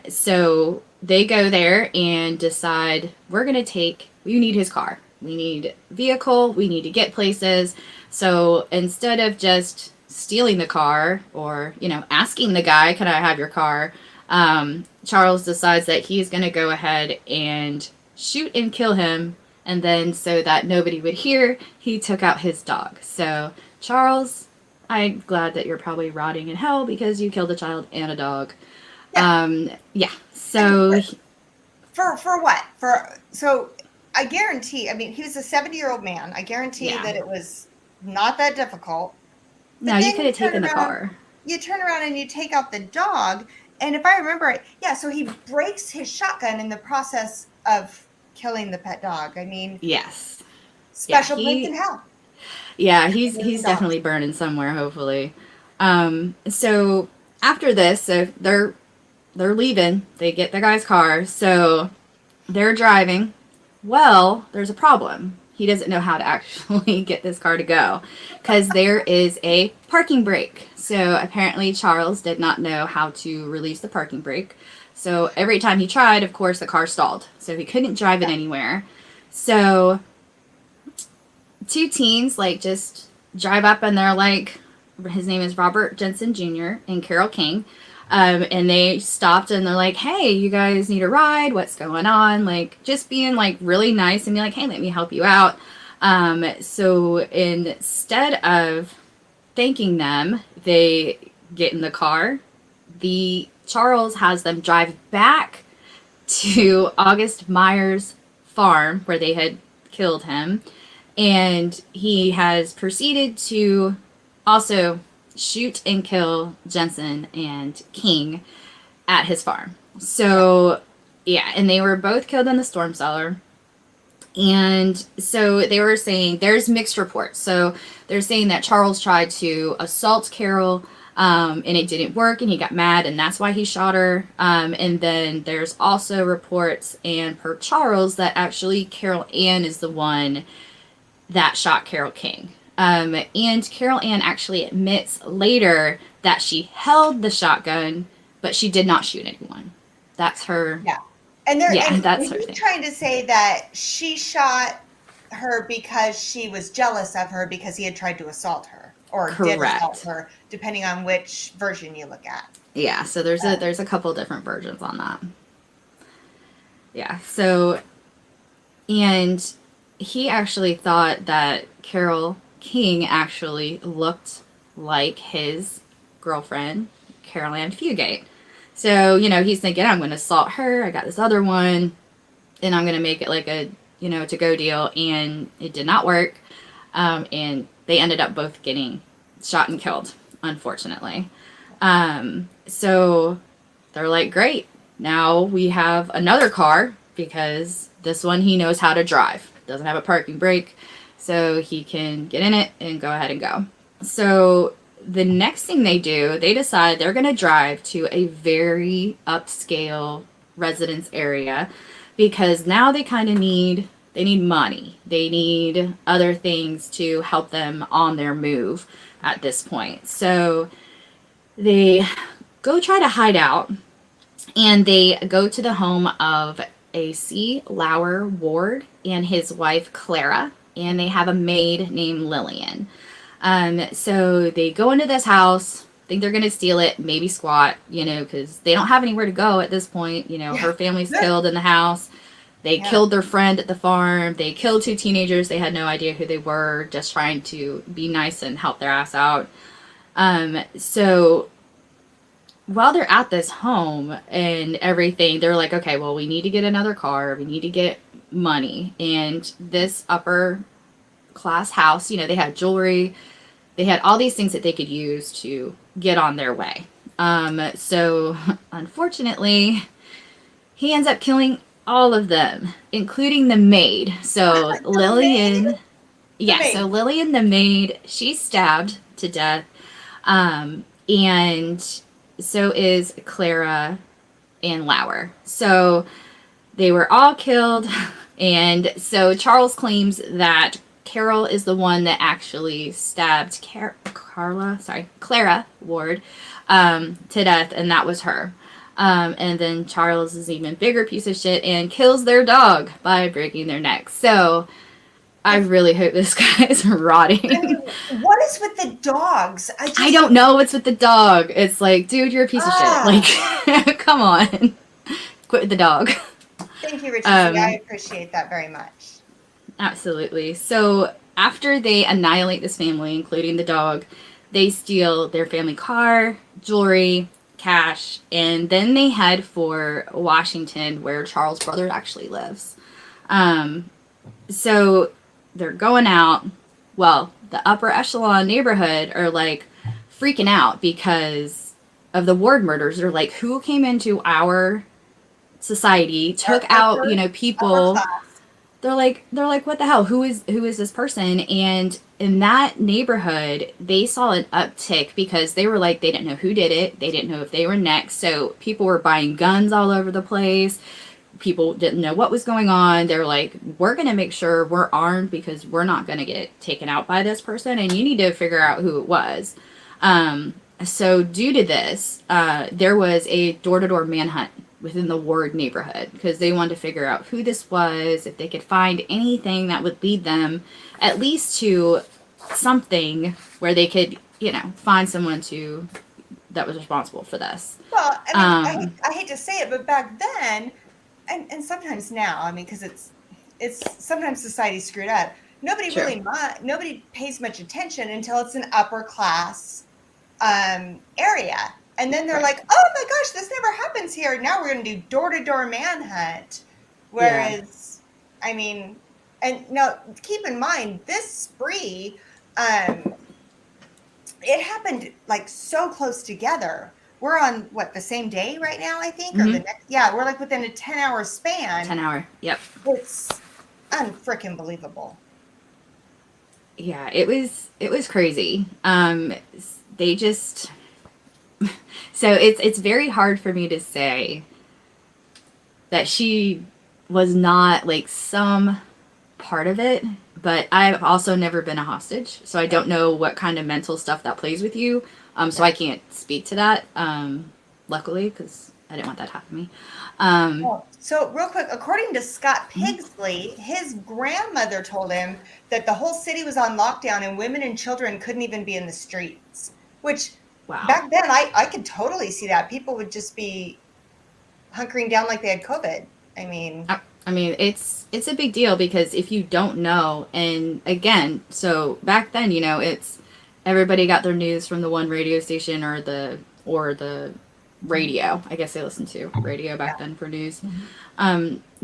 So they go there and decide, we need his car. We need vehicle. We need to get places. So instead of just stealing the car or, asking the guy, can I have your car? Charles decides that he's going to go ahead and shoot and kill him. And then so that nobody would hear, he took out his dog. So Charles, I'm glad that you're probably rotting in hell because you killed a child and a dog. Yeah. So for what? So I guarantee, he was a 70-year-old man. I guarantee that it was not that difficult. But no, you could have taken the car. You turn around and you take out the dog. And if I remember right, so he breaks his shotgun in the process of killing the pet dog. Yes. Special place in hell. Yeah, he's definitely burning somewhere, hopefully. So after this, so they're leaving. They get the guy's car. So they're driving. Well, there's a problem. He doesn't know how to actually get this car to go because there is a parking brake. So apparently Charles did not know how to release the parking brake. So every time he tried, of course, the car stalled. So he couldn't drive it anywhere. So two teens just drive up and they're like, his name is Robert Jensen Jr. and Carol King. And they stopped and they're like, hey, you guys need a ride? What's going on? Just being really nice and be like, hey, let me help you out. So instead of thanking them, they get in the car. Charles has them drive back to August Meyer's farm where they had killed him. And he has proceeded to also shoot and kill Jensen and King at his farm. So, and they were both killed in the storm cellar. And so they were saying there's mixed reports. So they're saying that Charles tried to assault Caril, and it didn't work, and he got mad, and that's why he shot her. And then there's also reports, and per Charles, that actually Caril Ann is the one that shot Carol King. And Caril Ann actually admits later that she held the shotgun, but she did not shoot anyone. That's her. Yeah. And that's her he's thing. trying to say that she shot her because she was jealous of her because he had tried to assault her or did assault her, depending on which version you look at. Yeah, so there's a couple different versions on that. Yeah, so, and he actually thought that Carol King actually looked like his girlfriend, Caril Ann Fugate. So, he's thinking, I'm going to assault her. I got this other one, and I'm going to make it like a, to-go deal. And it did not work. And they ended up both getting shot and killed, unfortunately. So they're like, great. Now we have another car because this one he knows how to drive. Doesn't have a parking brake. So he can get in it and go ahead and go. So the next thing they do, they decide they're going to drive to a very upscale residence area because now they kind of need money. They need other things to help them on their move at this point. So they go try to hide out, and they go to the home of A.C. Lauer Ward and his wife Clara, and they have a maid named Lillian. So they go into this house, think they're going to steal it, maybe squat, because they don't have anywhere to go at this point. Her family's killed in the house. They killed their friend at the farm. They killed 2 teenagers. They had no idea who they were, just trying to be nice and help their ass out. So while they're at this home and everything, they're like, okay, well, we need to get another car. We need to get money. And this upper class house, they had jewelry. They had all these things that they could use to get on their way. So unfortunately, he ends up killing all of them, including the maid. So Lillian, so Lillian, the maid, she's stabbed to death. And so is Clara and Lauer. So they were all killed. And so Charles claims that Caril is the one that actually stabbed Clara Ward to death, and that was her. And then Charles is an even bigger piece of shit and kills their dog by breaking their neck. So I really hope this guy is rotting. I mean, what is with the dogs? I don't know what's with the dog. It's like, dude, you're a piece of shit. Like, come on. Quit with the dog. Thank you, Richie. I appreciate that very much. Absolutely. So after they annihilate this family, including the dog, they steal their family car, jewelry, cash, and then they head for Washington, where Charles' brother actually lives. So they're going out. Well, the upper echelon neighborhood are like freaking out because of the Ward murders. They're like, who came into our society, took out, people. They're like, what the hell? Who is this person? And in that neighborhood, they saw an uptick because they were like, they didn't know who did it. They didn't know if they were next. So people were buying guns all over the place. People didn't know what was going on. They're like, we're going to make sure we're armed because we're not going to get taken out by this person. And you need to figure out who it was. So due to this, there was a door-to-door manhunt within the Ward neighborhood because they wanted to figure out who this was, if they could find anything that would lead them at least to something where they could, find someone that was responsible for this. Well, I mean, I hate to say it, but back then, and sometimes now, because it's sometimes society's screwed up. Nobody nobody pays much attention until it's an upper class area. And then they're like, oh my gosh, this never happens here. Now we're going to do door-to-door manhunt. Whereas, and now keep in mind, this spree, it happened like so close together. We're on the same day right now, I think, or the next. Yeah, we're like within a 10-hour span. 10-hour, yep. unfreaking believable. Yeah, it was crazy. They just so it's very hard for me to say that she was not like some part of it, but I've also never been a hostage, so I don't know what kind of mental stuff that plays with you. So I can't speak to that. Luckily, because I didn't want that to happen to me. So real quick, according to Scott Pigsley, his grandmother told him that the whole city was on lockdown and women and children couldn't even be in the streets, which Wow. back then I could totally see that. People would just be hunkering down like they had COVID. I mean, It's a big deal because if you don't know, and again, so back then, it's everybody got their news from the one radio station or the radio. I guess they listened to radio back then for news.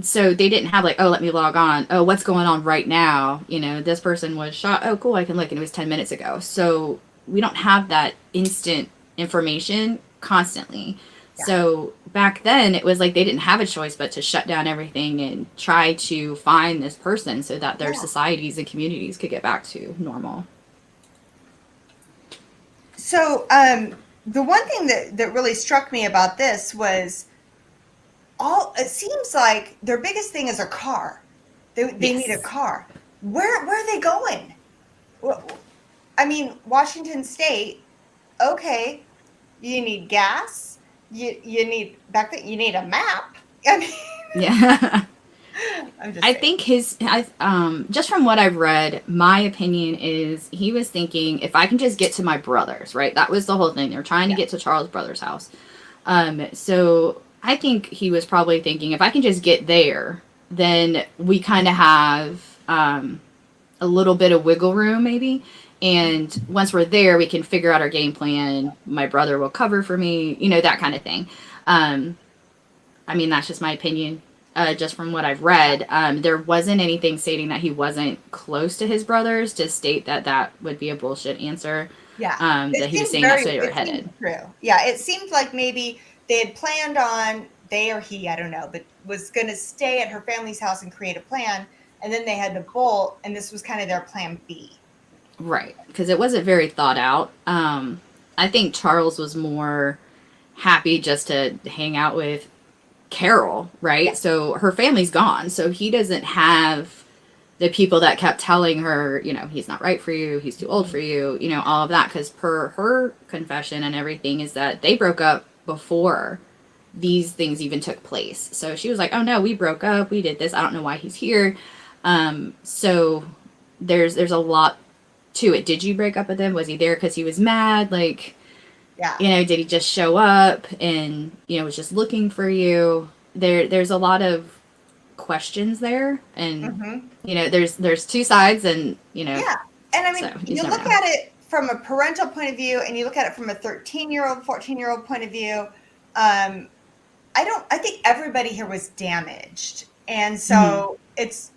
So they didn't have like, oh, let me log on. Oh, what's going on right now? This person was shot. Oh, cool. I can look. And it was 10 minutes ago. So we don't have that instant information constantly. Yeah. So back then it was like they didn't have a choice but to shut down everything and try to find this person so that their societies and communities could get back to normal. So, the one thing that really struck me about this was it seems like their biggest thing is a car. They need a car. Where are they going? Well, I mean, Washington State, okay, you need gas. You need you need a map. I mean, yeah. I think just from what I've read, my opinion is he was thinking, if I can just get to my brother's, right? That was the whole thing. They're trying to get to Charles' brother's house. So I think he was probably thinking, if I can just get there, then we kind of have a little bit of wiggle room maybe. And once we're there, we can figure out our game plan. My brother will cover for me, that kind of thing. That's just my opinion. Just from what I've read, there wasn't anything stating that he wasn't close to his brothers to state that would be a bullshit answer. Yeah. That he was saying that's where they were headed. True. Yeah. It seemed like maybe they had planned on, they or he, I don't know, but was going to stay at her family's house and create a plan. And then they had to bolt. And this was kind of their plan B. Right. Because it wasn't very thought out. I think Charles was more happy just to hang out with Caril, right? Yeah. So her family's gone. So he doesn't have the people that kept telling her, he's not right for you. He's too old for you, all of that. Because per her confession and everything is that they broke up before these things even took place. So she was like, oh no, we broke up. We did this. I don't know why he's here. So there's a lot to it. Did you break up with him? Was he there because he was mad? Like, yeah. Did he just show up and, was just looking for you? There's a lot of questions there. And, there's two sides and, Yeah. And I mean, so you look at it from a parental point of view and you look at it from a 13-year-old, 14-year-old point of view. I think everybody here was damaged. And so it's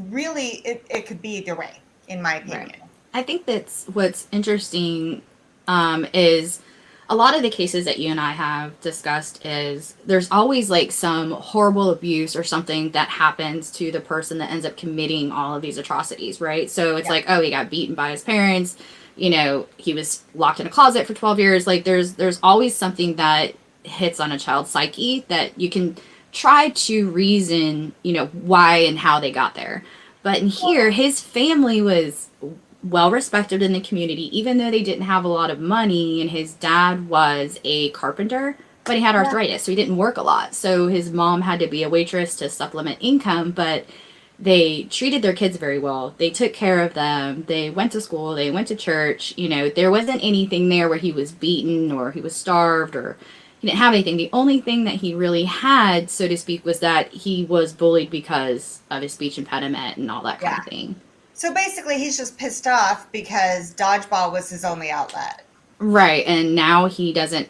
really, it could be either way, in my opinion. Right. I think that's what's interesting is a lot of the cases that you and I have discussed is there's always like some horrible abuse or something that happens to the person that ends up committing all of these atrocities, right? So it's like, oh, he got beaten by his parents, he was locked in a closet for 12 years. Like there's always something that hits on a child's psyche that you can try to reason, why and how they got there. But in here, his family was well respected in the community, even though they didn't have a lot of money, and his dad was a carpenter, but he had arthritis, so he didn't work a lot. So his mom had to be a waitress to supplement income, but they treated their kids very well. They took care of them. They went to school. They went to church. There wasn't anything there where he was beaten or he was starved or he didn't have anything. The only thing that he really had, so to speak, was that he was bullied because of his speech impediment and all that kind of thing. So basically, he's just pissed off because dodgeball was his only outlet. Right, and now he doesn't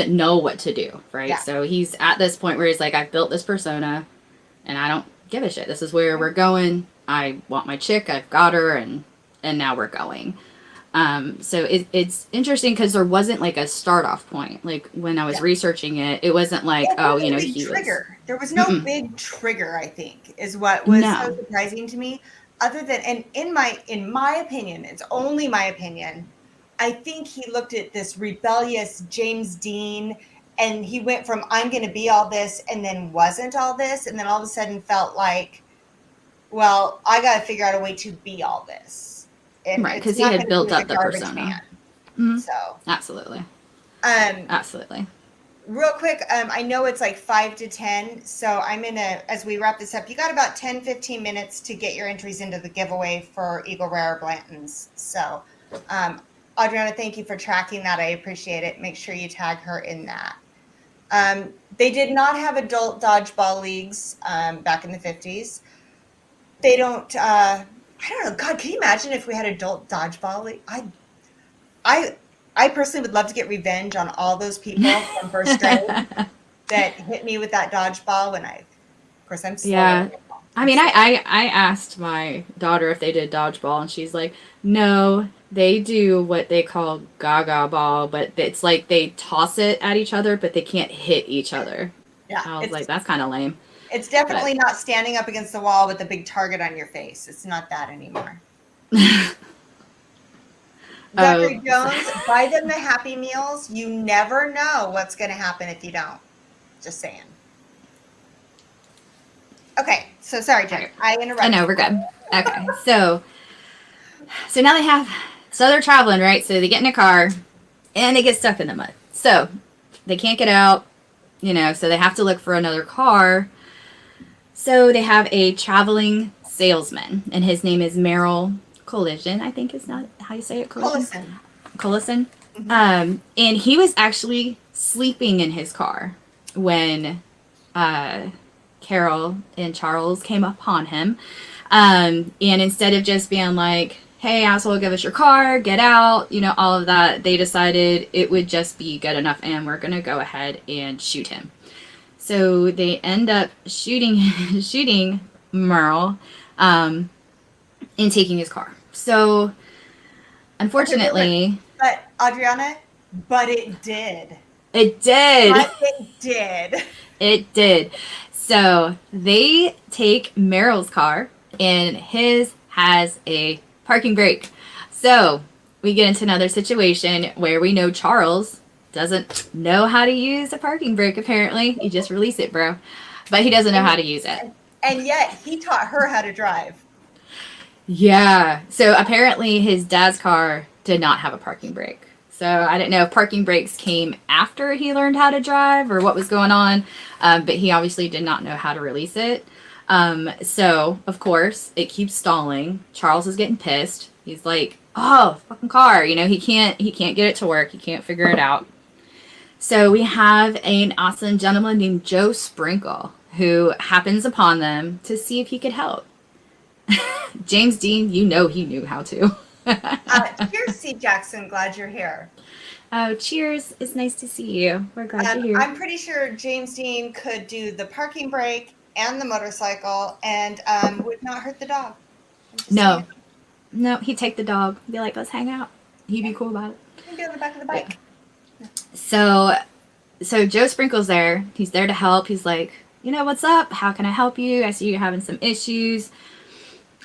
know what to do, right? Yeah. So he's at this point where he's like, I've built this persona, and I don't give a shit. This is where we're going. I want my chick. I've got her, and now we're going. So it's interesting because there wasn't like a start off point. Like when I was researching it, it wasn't like, There oh, wasn't a big he trigger. There was no Mm-mm. big trigger, I think, is what was so No. surprising to me. Other than, and in my opinion, it's only my opinion, I think he looked at this rebellious James Dean and he went from I'm going to be all this and then wasn't all this, and then all of a sudden felt like, well, I got to figure out a way to be all this, and Right, it's because he not had going to be built with a up the garbage persona. man. Mm-hmm. So, Absolutely. um, Absolutely. real quick, I know it's like 5 to 10, so I'm in a, as we wrap this up, you got about 10, 15 minutes to get your entries into the giveaway for Eagle Rare Blanton's. So, Adriana, thank you for tracking that. I appreciate it. Make sure you tag her in that. They did not have adult dodgeball leagues back in the 50s. They don't, I don't know, God, can you imagine if we had adult dodgeball league? I personally would love to get revenge on all those people from first grade that hit me with that dodgeball when of course, I'm slow. Yeah. I mean, I asked my daughter if they did dodgeball, and she's like, no, they do what they call gaga ball, but it's like they toss it at each other, but they can't hit each other. Yeah, I was like, that's kind of lame. It's definitely not standing up against the wall with a big target on your face. It's not that anymore. Zachary Jones, buy them the Happy Meals. You never know what's going to happen if you don't. Just saying. Okay, so sorry, Jen. I interrupted. I know, we're good. Okay, so now so they're traveling, right? So they get in a car, and they get stuck in the mud. So they can't get out, so they have to look for another car. So they have a traveling salesman, and his name is Merrill Collison, I think is not how you say it. Collison. Mm-hmm. And he was actually sleeping in his car when Caril and Charles came upon him. And instead of just being like, hey, asshole, give us your car, get out, all of that, they decided it would just be good enough and we're going to go ahead and shoot him. So they end up shooting Merle and taking his car. So, unfortunately... But, Adriana, it did. It did. But it did. It did. So, they take Merrill's car, and his has a parking brake. So, we get into another situation where we know Charles doesn't know how to use a parking brake, apparently. You just release it, bro. But he doesn't know how to use it. And yet, he taught her how to drive. Yeah. So apparently his dad's car did not have a parking brake. So I didn't know if parking brakes came after he learned how to drive or what was going on. But he obviously did not know how to release it. So of course it keeps stalling. Charles is getting pissed. He's like, oh, fucking car. He can't get it to work. He can't figure it out. So we have an awesome gentleman named Joe Sprinkle who happens upon them to see if he could help. James Dean, he knew how to. Cheers, C. Jackson. Glad you're here. Oh, cheers. It's nice to see you. We're glad you're here. I'm pretty sure James Dean could do the parking brake and the motorcycle and would not hurt the dog. No. No, he'd take the dog. Be like, let's hang out. He'd be cool about it. He'd be on the back of the bike. Yeah. So Joe Sprinkle's there. He's there to help. He's like, what's up? How can I help you? I see you're having some issues.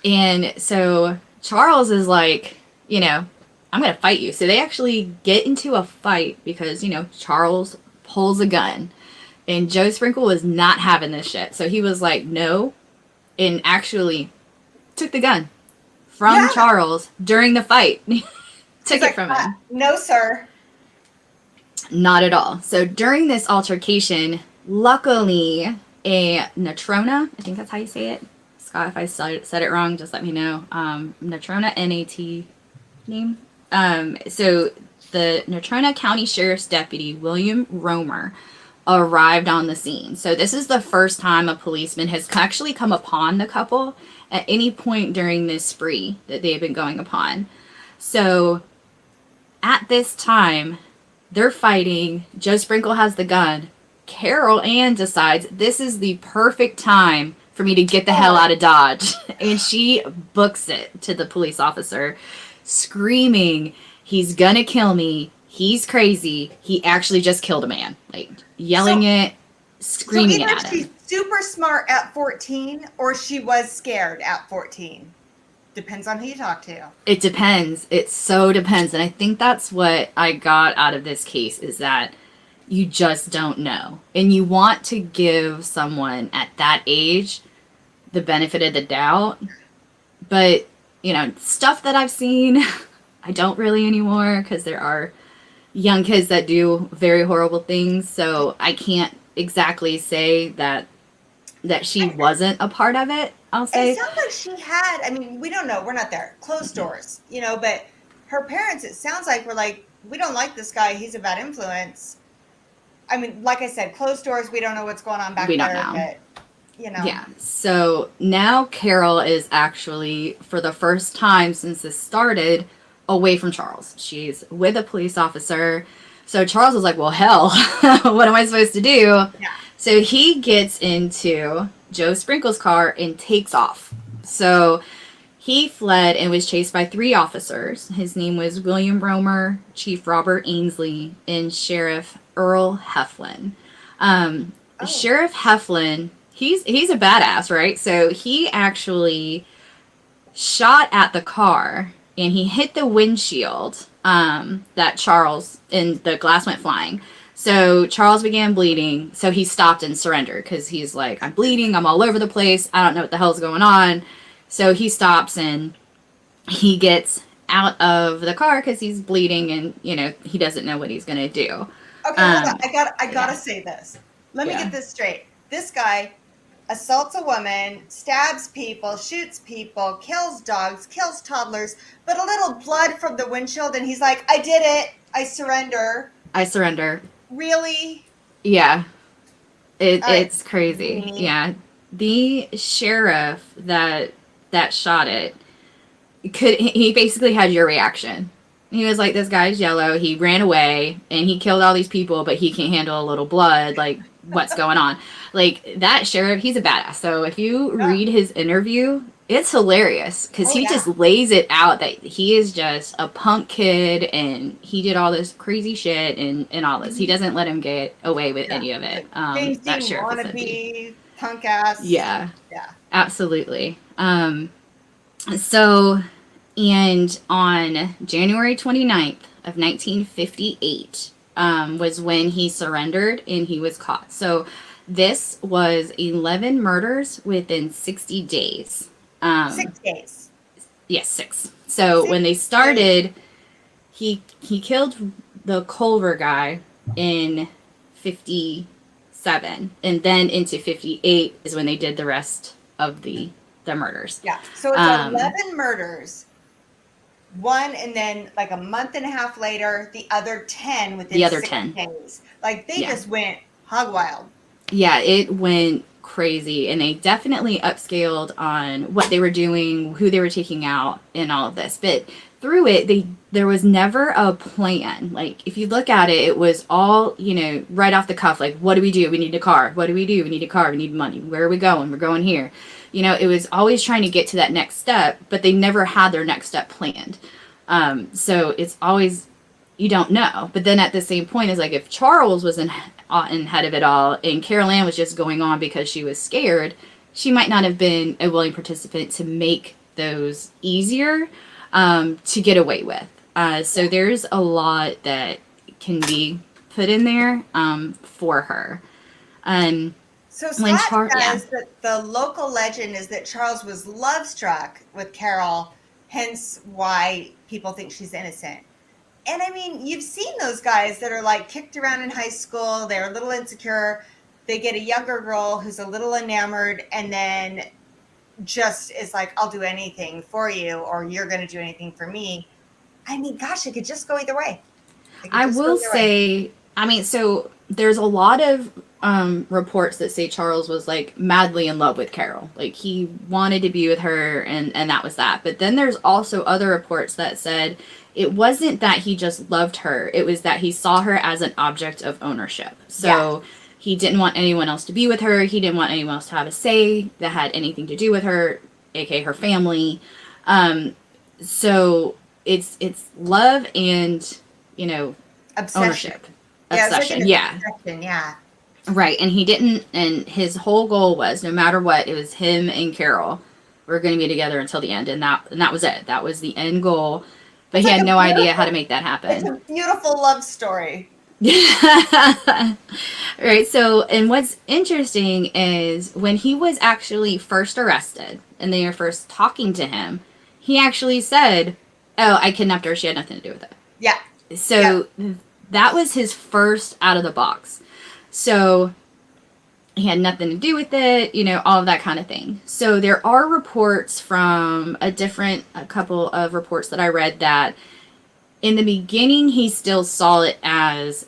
And so Charles is like, I'm going to fight you. So they actually get into a fight because, Charles pulls a gun. And Joe Sprinkle was not having this shit. So he was like, no. And actually took the gun from Charles during the fight. Took it from him. No, sir. Not at all. So during this altercation, luckily, a Natrona, I think that's how you say it. Scott, if I said it wrong, just let me know. Natrona, N-A-T name. So the Natrona County Sheriff's Deputy, William Romer, arrived on the scene. So this is the first time a policeman has actually come upon the couple at any point during this spree that they've been going upon. So at this time, they're fighting. Joe Sprinkle has the gun. Caril Ann decides this is the perfect time for me to get the hell out of Dodge. And she books it to the police officer. screaming, he's gonna kill me, he's crazy, he actually just killed a man. Like, yelling it, screaming it either at him. she's super smart at 14 or she was scared at 14. Depends on who you talk to. It depends. It so depends. And I think that's what I got out of this case, is that you just don't know. And you want to give someone at that age the benefit of the doubt. But, you know, stuff that I've seen, I don't really anymore, because there are young kids that do very horrible things. So I can't exactly say that she wasn't a part of it, I'll say. It sounds like she had, I mean, we don't know. We're not there. Closed doors, you know, but her parents, it sounds like, were like, we don't like this guy. He's a bad influence. I mean, like I said, closed doors. We don't know what's going on back there. We don't know. But, you know. Yeah. So now Caril is actually, for the first time since this started, away from Charles. She's with a police officer. So Charles was like, well, hell, what am I supposed to do? Yeah. So he gets into Joe Sprinkle's car and takes off. So he fled and was chased by 3 officers. His name was William Romer, Chief Robert Ainsley, and Sheriff Earl Heflin. Sheriff Heflin, he's a badass, right? So he actually shot at the car and he hit the windshield that Charles, and the glass went flying. So Charles began bleeding, so he stopped and surrendered, because he's like, I'm bleeding, I'm all over the place, I don't know what the hell's going on. So he stops and he gets out of the car because he's bleeding, and, you know, he doesn't know what he's going to do. Okay, hold on. I gotta say this. Let me get this straight. This guy assaults a woman, stabs people, shoots people, kills dogs, kills toddlers, but a little blood from the windshield, and he's like, I did it, I surrender. Really? Yeah. It's crazy. Mm-hmm. Yeah. The sheriff that shot it, he basically had your reaction. He was like, this guy's yellow, he ran away, and he killed all these people, but he can't handle a little blood, like, what's going on? Like, that sheriff, he's a badass. So if you read his interview, it's hilarious, because he just lays it out that he is just a punk kid, and he did all this crazy shit and all this. He doesn't let him get away with any of it. James that Dean sheriff wannabe, punk ass. Yeah. Absolutely. So, and on January 29th of 1958 was when he surrendered and he was caught. So this was 11 murders within 60 days. 6 days. Yes, 6. So when they started, he killed the Culver guy in 57, and then into 58 is when they did the rest of the murders. Yeah. So it's 11 murders. One, and then like a month and a half later, the other 10 within 6 days. Like they just went hog wild. Yeah, it went crazy, and they definitely upscaled on what they were doing, who they were taking out, and all of this. But through it, there was never a plan. Like, if you look at it, it was all, you know, right off the cuff. Like, what do? We need a car. What do? We need a car. We need money. Where are we going? We're going here. You know, it was always trying to get to that next step, but they never had their next step planned. So it's always, you don't know. But then at the same point, it's like, if Charles was in head of it all, and Caril Ann was just going on because she was scared, she might not have been a willing participant to make those easier to get away with. So there's a lot that can be put in there for her. So Scott says that the local legend is that Charles was love-struck with Caril, hence why people think she's innocent. And I mean, you've seen those guys that are like kicked around in high school. They're a little insecure. They get a younger girl who's a little enamored, and then just is like, I'll do anything for you, or you're going to do anything for me. I mean, gosh, it could just go either way. I will say, I mean, so there's a lot of reports that say Charles was like madly in love with Caril. Like, he wanted to be with her, and that was that. But then there's also other reports that said it wasn't that he just loved her. It was that he saw her as an object of ownership. So he didn't want anyone else to be with her. He didn't want anyone else to have a say that had anything to do with her, aka her family. So it's love and, Obsession. ownership. Yeah, it's like Obsession. an Yeah. obsession, yeah. Right. And he didn't, and his whole goal was no matter what, it was him and Caril were going to be together until the end. And that was it. That was the end goal. But It's he like had a no idea how to beautiful- make that It's happen. a beautiful love story. Right. So, and what's interesting is when he was actually first arrested and they were first talking to him, he actually said, "Oh, I kidnapped her. She had nothing to do with it." Yeah. So that was his first out of the box. So he had nothing to do with it, all of that kind of thing. So there are reports from a couple of reports that I read that in the beginning he still saw it as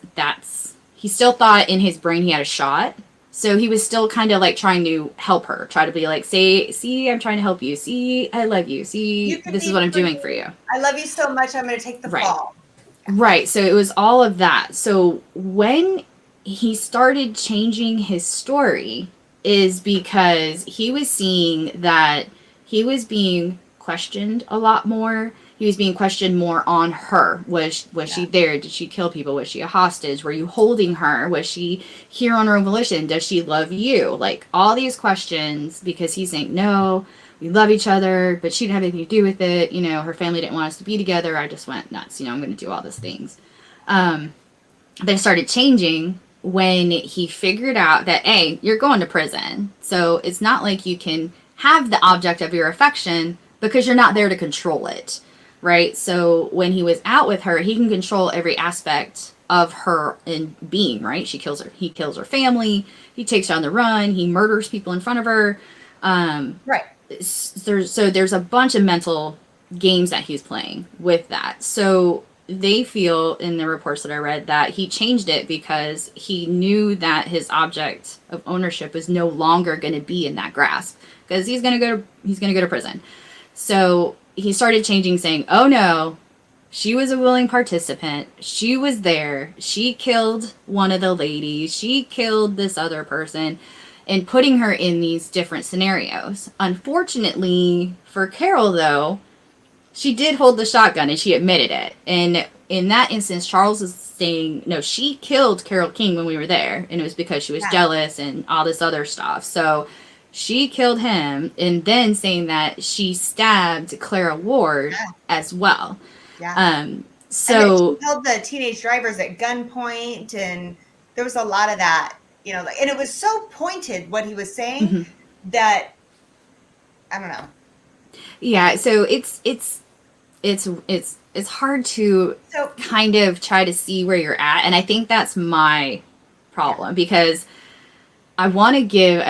he still thought in his brain he had a shot. So he was still kind of like trying to help her, try to be like, see, I'm trying to help you. See, I love you. See, this is what I'm doing for you. I love you so much, I'm going to take the fall. Right. So it was all of that. So when he started changing his story is because he was seeing that he was being questioned a lot more. He was being questioned more on her. Was she there? Did she kill people? Was she a hostage? Were you holding her? Was she here on her own volition? Does she love you? Like all these questions, because he's saying, no, we love each other, but she didn't have anything to do with it. Her family didn't want us to be together. I just went nuts. I'm going to do all these things. They started changing when he figured out that, A, you're going to prison. So it's not like you can have the object of your affection because you're not there to control it, right? So when he was out with her, he can control every aspect of her in being, right? He kills her family. He takes her on the run. He murders people in front of her. Right. There's a bunch of mental games that he's playing with that. So they feel in the reports that I read that he changed it because he knew that his object of ownership was no longer going to be in that grasp because he's going to go to prison. So he started changing, saying, "Oh no, she was a willing participant. She was there. She killed one of the ladies. She killed this other person." And putting her in these different scenarios. Unfortunately for Caril, though, she did hold the shotgun and she admitted it. And in that instance, Charles is saying, no, she killed Caril King when we were there. And it was because she was jealous and all this other stuff. So she killed him, and then saying that she stabbed Clara Ward as well. Yeah. So she held the teenage drivers at gunpoint, and there was a lot of that. And it was so pointed what he was saying that I don't know. Yeah, so it's hard to kind of try to see where you're at, and I think that's my problem because I want to give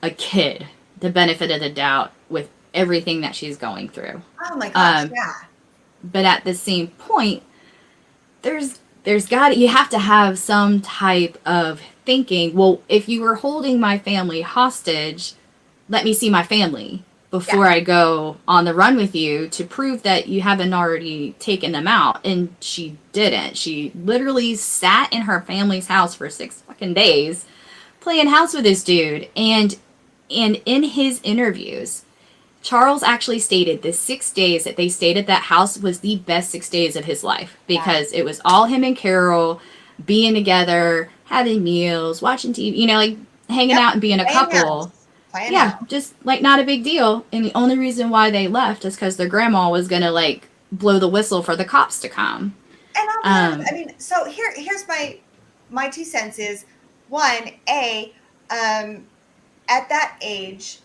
a kid the benefit of the doubt with everything that she's going through. Oh my gosh, yeah. But at the same point, you have to have some type of thinking, well, if you were holding my family hostage, let me see my family before I go on the run with you to prove that you haven't already taken them out. And she didn't. She literally sat in her family's house for 6 fucking days playing house with this dude. And in his interviews, Charles actually stated the 6 days that they stayed at that house was the best 6 days of his life because it was all him and Caril being together, having meals, watching TV, like hanging out and being a couple. Just like not a big deal. And the only reason why they left is because their grandma was going to like blow the whistle for the cops to come. And so here's my 2 cents is one, at that age,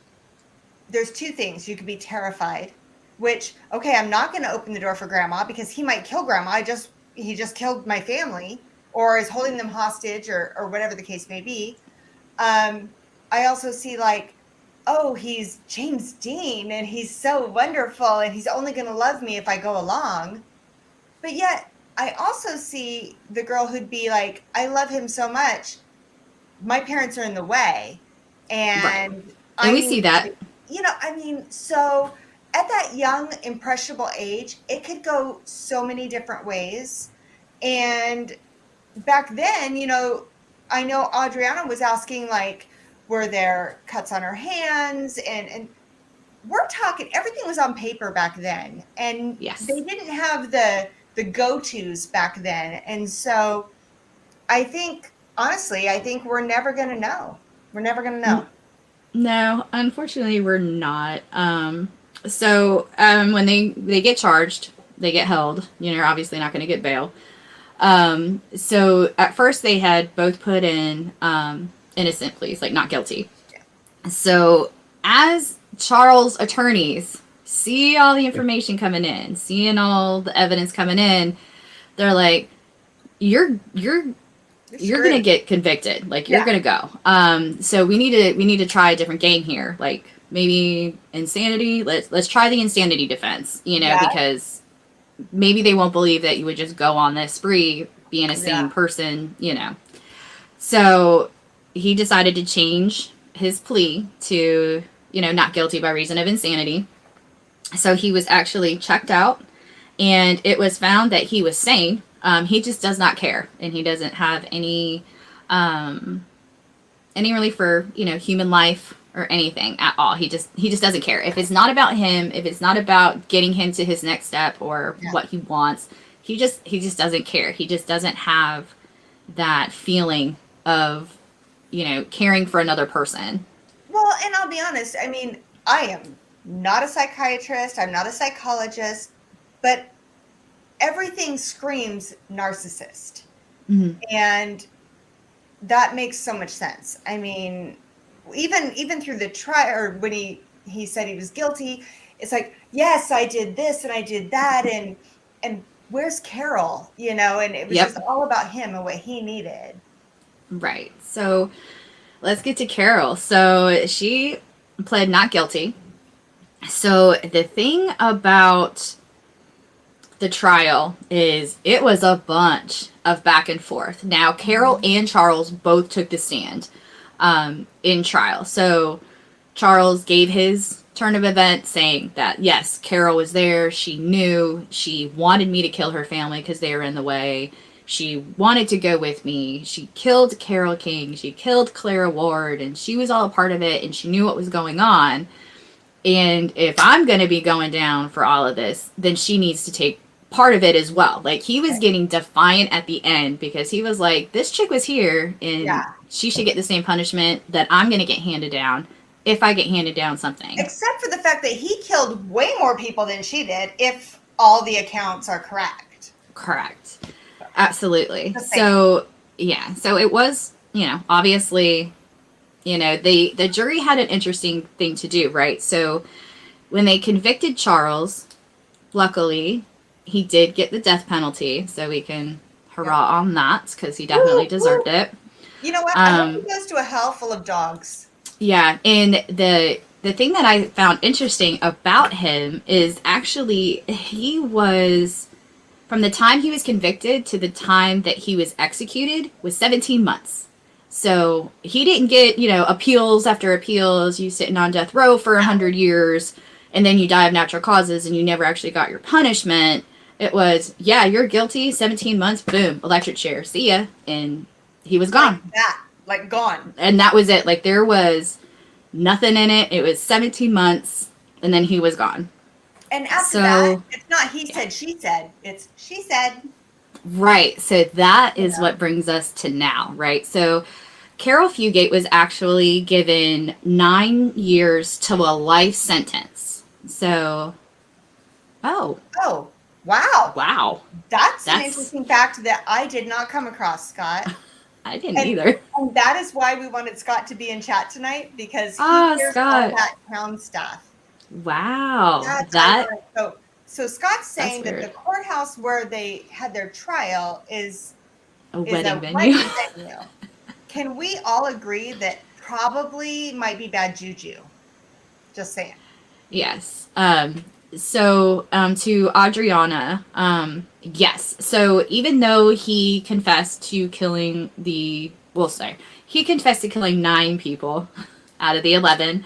there's 2 things. You could be terrified, which, okay, I'm not going to open the door for grandma because he might kill grandma. He just killed my family or is holding them hostage or whatever the case may be. I also see like, oh, he's James Dean and he's so wonderful and he's only going to love me if I go along. But yet I also see the girl who'd be like, I love him so much. My parents are in the way. And we see that. So at that young, impressionable age, it could go so many different ways. And back then, I know Adriana was asking, like, were there cuts on her hands? And we're talking, everything was on paper back then, and Yes. they didn't have the go-tos back then. And so I think, honestly, I think we're never going to know. We're never going to know. No, unfortunately, we're not. When they get charged, they get held. You're obviously not going to get bail. So at first they had both put in innocent pleas, like not guilty. Yeah. So as Charles' attorneys see all the information coming in, seeing all the evidence coming in, they're like, "You're gonna get convicted. Like you're gonna go. So we need to try a different game here. Like maybe insanity. Let's try the insanity defense. Because maybe they won't believe that you would just go on this spree being a sane person. So he decided to change his plea to not guilty by reason of insanity. So he was actually checked out, and it was found that he was sane. He just does not care, and he doesn't have any relief for human life or anything at all. He just doesn't care. If it's not about him, if it's not about getting him to his next step or what he wants, he just doesn't care. He just doesn't have that feeling of caring for another person. Well, and I'll be honest, I mean, I am not a psychiatrist, I'm not a psychologist, but everything screams narcissist. Mm-hmm. And that makes so much sense. I mean, even through the trial, or when he said he was guilty, it's like, yes, I did this and I did that, and where's Caril? And it was just all about him and what he needed. Right. So let's get to Caril. So she pled not guilty. So the thing about the trial is it was a bunch of back and forth. Now, Caril and Charles both took the stand in trial. So Charles gave his turn of events saying that, yes, Caril was there. She knew. She wanted me to kill her family because they were in the way. She wanted to go with me. She killed Carol King. She killed Clara Ward, and she was all a part of it, and she knew what was going on. And if I'm going to be going down for all of this, then she needs to take part of it as well. Like, he was getting defiant at the end because he was like, this chick was here, and she should get the same punishment that I'm going to get handed down if I get handed down something. Except for the fact that he killed way more people than she did, if all the accounts are correct. Correct. Absolutely. So, yeah. So it was, obviously, the jury had an interesting thing to do, right? So when they convicted Charles, luckily, he did get the death penalty. So we can hurrah on that because he definitely deserved it. You know what? I hope he goes to a hell full of dogs. Yeah. And the thing that I found interesting about him is actually he was... From the time he was convicted to the time that he was executed was 17 months. So he didn't get, appeals after appeals. You sitting on death row for 100 years, and then you die of natural causes, and you never actually got your punishment. It was, yeah, you're guilty, 17 months, boom, electric chair, see ya. And he was gone. Like that, like gone. And that was it. Like, there was nothing in it. It was 17 months, and then he was gone. And after that, it's not he said, she said. It's she said. Right. So that is what brings us to now, right? So Caril Fugate was actually given 9 years to a life sentence. So, Oh, wow. Wow. That's an interesting fact that I did not come across, Scott. I didn't either. And that is why we wanted Scott to be in chat tonight, because he hears Scott. all that town stuff. Wow. So Scott's saying that the courthouse where they had their trial is a wedding venue. Can we all agree that probably might be bad juju? Just saying. Yes. To Adriana, yes. So even though he confessed to killing he confessed to killing 9 people out of the 11.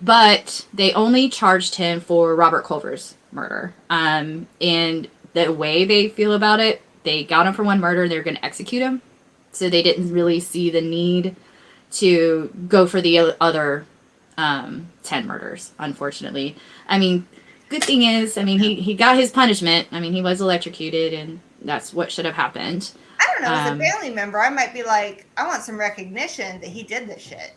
But they only charged him for Robert Culver's murder. And the way they feel about it, they got him for one murder, they're going to execute him. So they didn't really see the need to go for the other 10 murders, unfortunately. I mean, good thing is, I mean, he got his punishment. I mean, he was electrocuted, and that's what should have happened. I don't know. As a family member, I might be like, I want some recognition that he did this shit.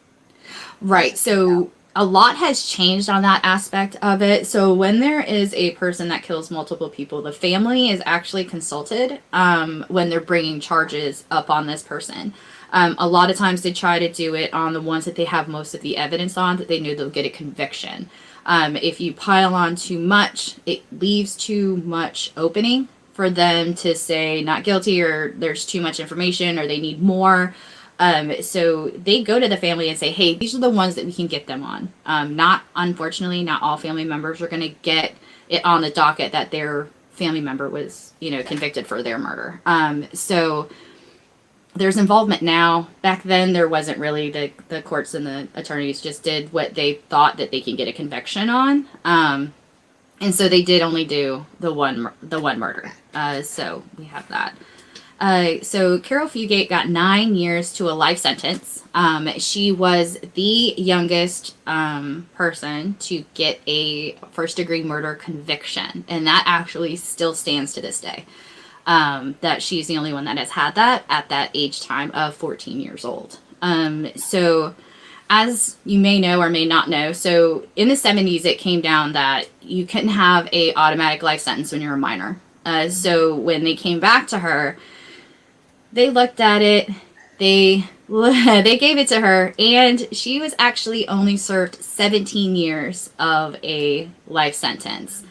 Right. So a lot has changed on that aspect of it. So when there is a person that kills multiple people, the family is actually consulted when they're bringing charges up on this person. A lot of times they try to do it on the ones that they have most of the evidence on, that they know they'll get a conviction. If you pile on too much, it leaves too much opening for them to say not guilty, or there's too much information, or they need more. So they go to the family and say, hey, these are the ones that we can get them on. Unfortunately, not all family members are going to get it on the docket that their family member was, convicted for their murder. So there's involvement now. Back then, there wasn't really. The courts and the attorneys just did what they thought that they can get a conviction on. And so they did only do the one murder. So we have that. So Caril Fugate got 9 years to a life sentence. She was the youngest person to get a first-degree murder conviction, and that actually still stands to this day. That she's the only one that has had that at that age time of 14 years old. So as you may know or may not know, so in the 70s it came down that you couldn't have a automatic life sentence when you're a minor. So when they came back to her, they looked at it, they gave it to her, and she was actually only served 17 years of a life sentence.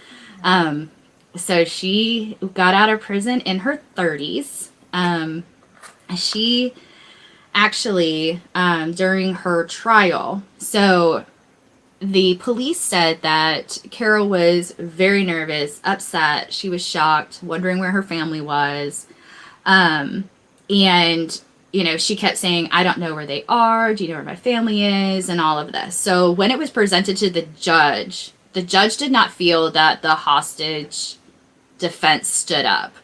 So she got out of prison in her 30s. She actually, during her trial, so the police said that Caril was very nervous, upset, she was shocked, wondering where her family was. And, she kept saying, I don't know where they are. Do you know where my family is? And all of this. So when it was presented to the judge did not feel that the hostage defense stood up.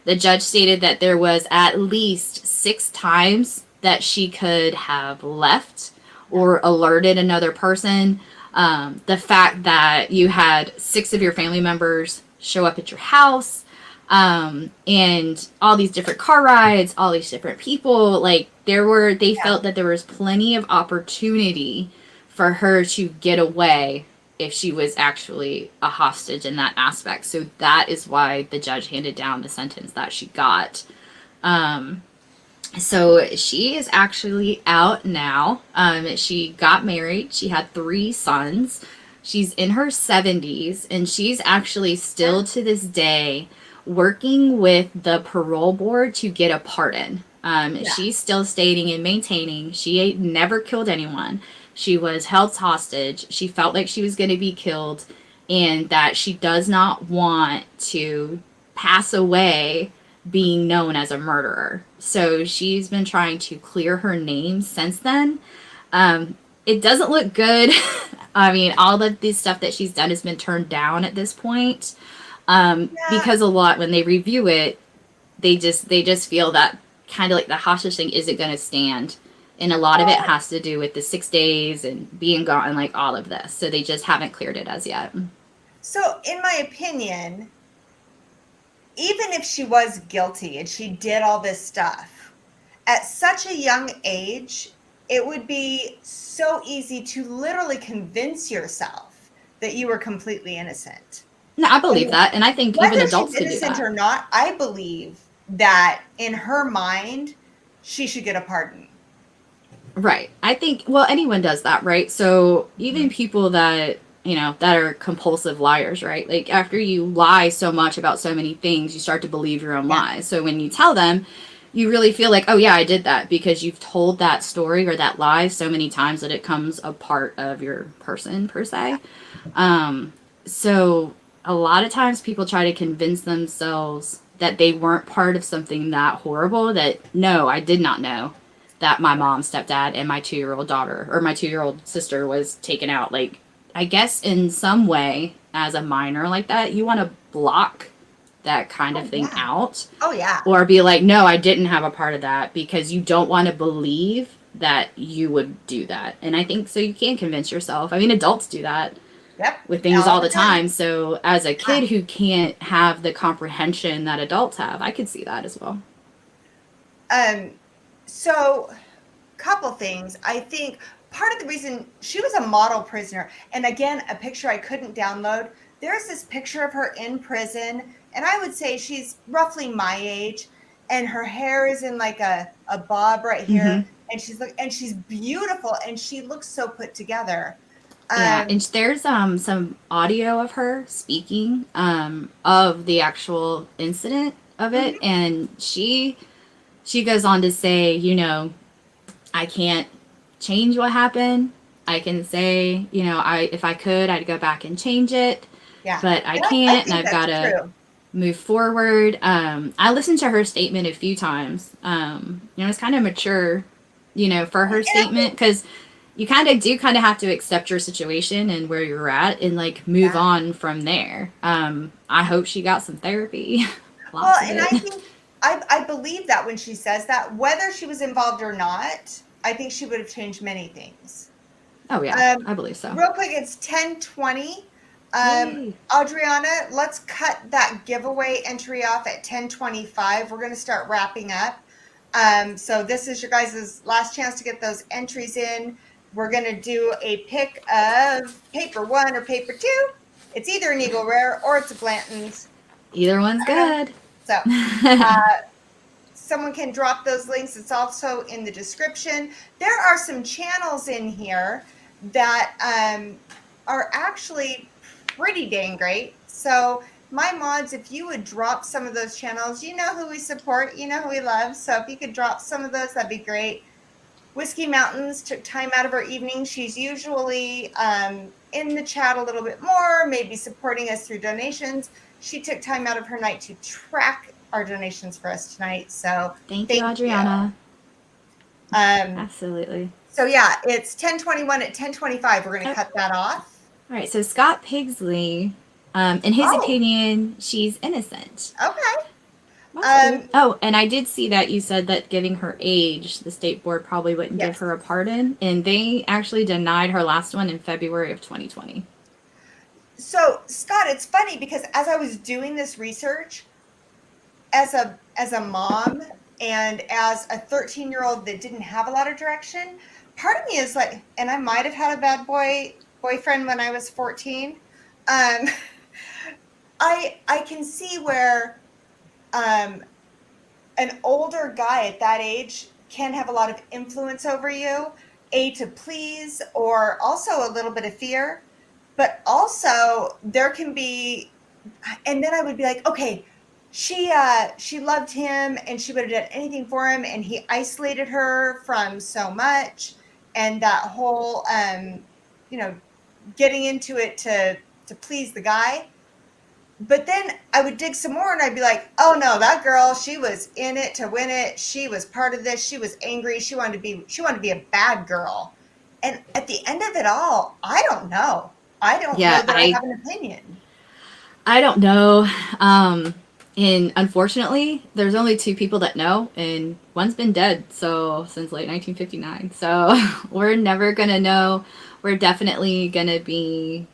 The judge stated that there was at least 6 times that she could have left or alerted another person. The fact that you had 6 of your family members show up at your house, and all these different car rides, all these different people, they felt that there was plenty of opportunity for her to get away if she was actually a hostage in that aspect. So that is why the judge handed down the sentence that she got. So she is actually out now. She got married. She had 3 sons. She's in her 70s, and she's actually still to this day working with the parole board to get a pardon. She's still stating and maintaining she never killed anyone. She was held hostage. She felt like she was going to be killed, and that she does not want to pass away being known as a murderer. So she's been trying to clear her name since then. It doesn't look good. I mean, all of this stuff that she's done has been turned down at this point. Because a lot, when they review it, they just feel that kind of like the hostage thing isn't going to stand. And a lot of it has to do with the 6 days and being gone and like all of this. So they just haven't cleared it as yet. So in my opinion, even if she was guilty and she did all this stuff, at such a young age, it would be so easy to literally convince yourself that you were completely innocent. No, I believe that. And I think even adults could do that. Whether she's innocent or not, I believe that in her mind, she should get a pardon. Right. I think, well, anyone does that, right? So even people that, that are compulsive liars, right? Like after you lie so much about so many things, you start to believe your own lies. So when you tell them, you really feel like, oh yeah, I did that, because you've told that story or that lie so many times that it comes a part of your person per se. So a lot of times people try to convince themselves that they weren't part of something that horrible, that no, I did not know that my mom, stepdad, and my 2-year-old daughter or my 2-year-old sister was taken out. Like, I guess in some way, as a minor like that, you want to block that kind of thing out. Oh, yeah. Or be like, no, I didn't have a part of that, because you don't want to believe that you would do that. And I think so you can convince yourself. I mean, adults do that Yep. with things all the time. So as a kid who can't have the comprehension that adults have, I could see that as well. So couple things. I think part of the reason she was a model prisoner, and again, a picture I couldn't download. There's this picture of her in prison, and I would say she's roughly my age, and her hair is in like a bob right here, and she's beautiful, and she looks so put together. Yeah, and there's some audio of her speaking of the actual incident of it, and she goes on to say, you know, I can't change what happened. I can say, you know, if I could, I'd go back and change it, but I can't, and I've got to move forward. I listened to her statement a few times. You know, it's kind of mature, you know, for her statement, because you kind of have to accept your situation and where you're at and like move on from there. I hope she got some therapy. Well, and I think I believe that when she says that, whether she was involved or not, I think she would have changed many things. Oh yeah, I believe so. Real quick, it's 10:20. Adriana, let's cut that giveaway entry off at 10:25. We're going to start wrapping up. So this is your guys' last chance to get those entries in. We're going to do a pick of paper 1 or paper 2. It's either an Eagle Rare or it's a Blanton's. Either one's good. So someone can drop those links. It's also in the description. There are some channels in here that are actually pretty dang great. So my mods, if you would drop some of those channels, you know who we support, you know who we love. So if you could drop some of those, that'd be great. Whiskey Mountains took time out of her evening. She's usually in the chat a little bit more, maybe supporting us through donations. She took time out of her night to track our donations for us tonight. So thank you, Adriana. Absolutely. So yeah, it's 10:21 at 10:25. We're going to cut that off. All right. So Scott Pigsley, in his opinion, she's innocent. Okay. And I did see that you said that giving her age, the state board probably wouldn't give her a pardon, and they actually denied her last one in February of 2020. So Scott, it's funny because as I was doing this research, as a mom and as a 13-year-old that didn't have a lot of direction, part of me is like, and I might have had a bad boyfriend when I was 14. I can see where an older guy at that age can have a lot of influence over you, to please, or also a little bit of fear, but also there can be, and then I would be like, okay, she loved him and she would have done anything for him, and he isolated her from so much, and that whole getting into it to please the guy. But then I would dig some more and I'd be like, oh no, that girl, she was in it to win it. She was part of this. She was angry. She wanted to be a bad girl. And at the end of it all, I don't know. I don't know that I have an opinion. I don't know. And unfortunately, there's only 2 people that know, and one's been dead since late 1959. So we're never going to know. We're definitely going to be,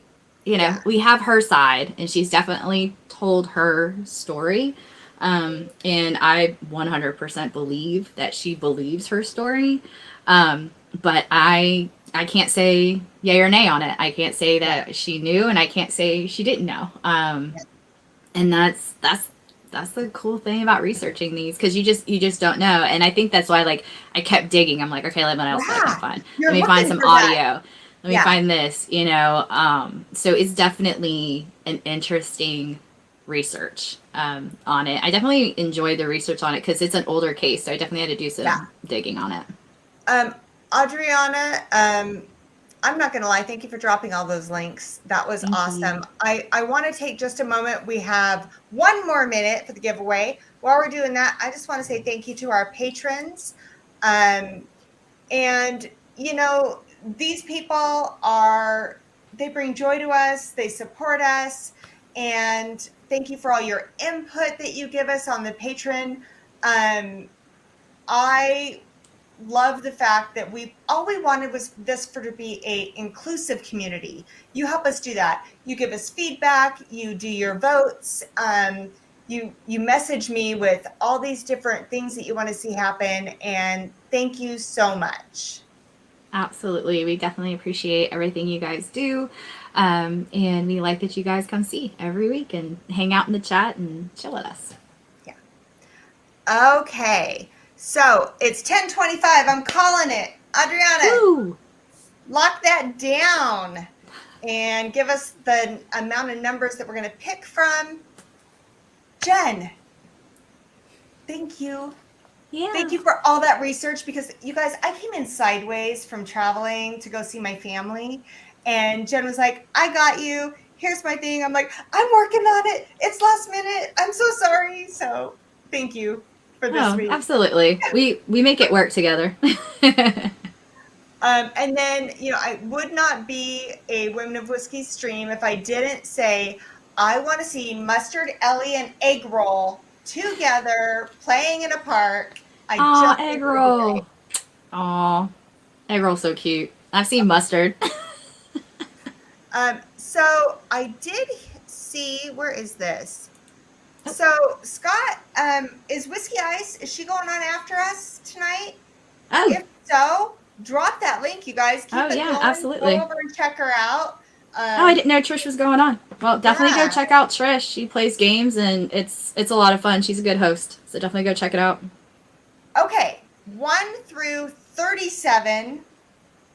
we have her side, and she's definitely told her story. And I 100% believe that she believes her story. But I can't say yay or nay on it. I can't say that she knew, and I can't say she didn't know. And that's the cool thing about researching these, because you just don't know. And I think that's why, like, I kept digging. I'm like, okay, what else I can find? Let me find some audio. Let me find this, so it's definitely an interesting research on it. I definitely enjoyed the research on it because it's an older case, so I definitely had to do some digging on it. Adriana, I'm not going to lie. Thank you for dropping all those links. That was awesome. I want to take just a moment. We have 1 more minute for the giveaway. While we're doing that, I just want to say thank you to our patrons. And, these people they bring joy to us. They support us. And thank you for all your input that you give us on the Patreon. I love the fact that all we wanted was this to be a inclusive community. You help us do that. You give us feedback, you do your votes, you message me with all these different things that you want to see happen, and thank you so much. Absolutely. We definitely appreciate everything you guys do. And we like that you guys come see every week and hang out in the chat and chill with us. Yeah. Okay. So it's 10:25. I'm calling it. Adriana, Woo! Lock that down and give us the amount of numbers that we're going to pick from. Jen, thank you. Yeah. Thank you for all that research, because you guys, I came in sideways from traveling to go see my family. And Jen was like, I got you. Here's my thing. I'm like, I'm working on it. It's last minute. I'm so sorry. So thank you for this week. Absolutely. We make it work together. And then, I would not be a Women of Whiskey stream if I didn't say, I want to see Mustard, Ellie, and Egg Roll together playing in a park. Aw, Egg Roll. Aw, Egg Roll's so cute. I've seen Mustard. So I did see, where is this? So Scott, is Whiskey Ice, is she going on after us tonight? Oh. If so, drop that link, you guys. Keep it going. Absolutely. Go over and check her out. I didn't know Trish was going on. Well, definitely go check out Trish. She plays games, and it's a lot of fun. She's a good host, so definitely go check it out. Okay, 1 through 37.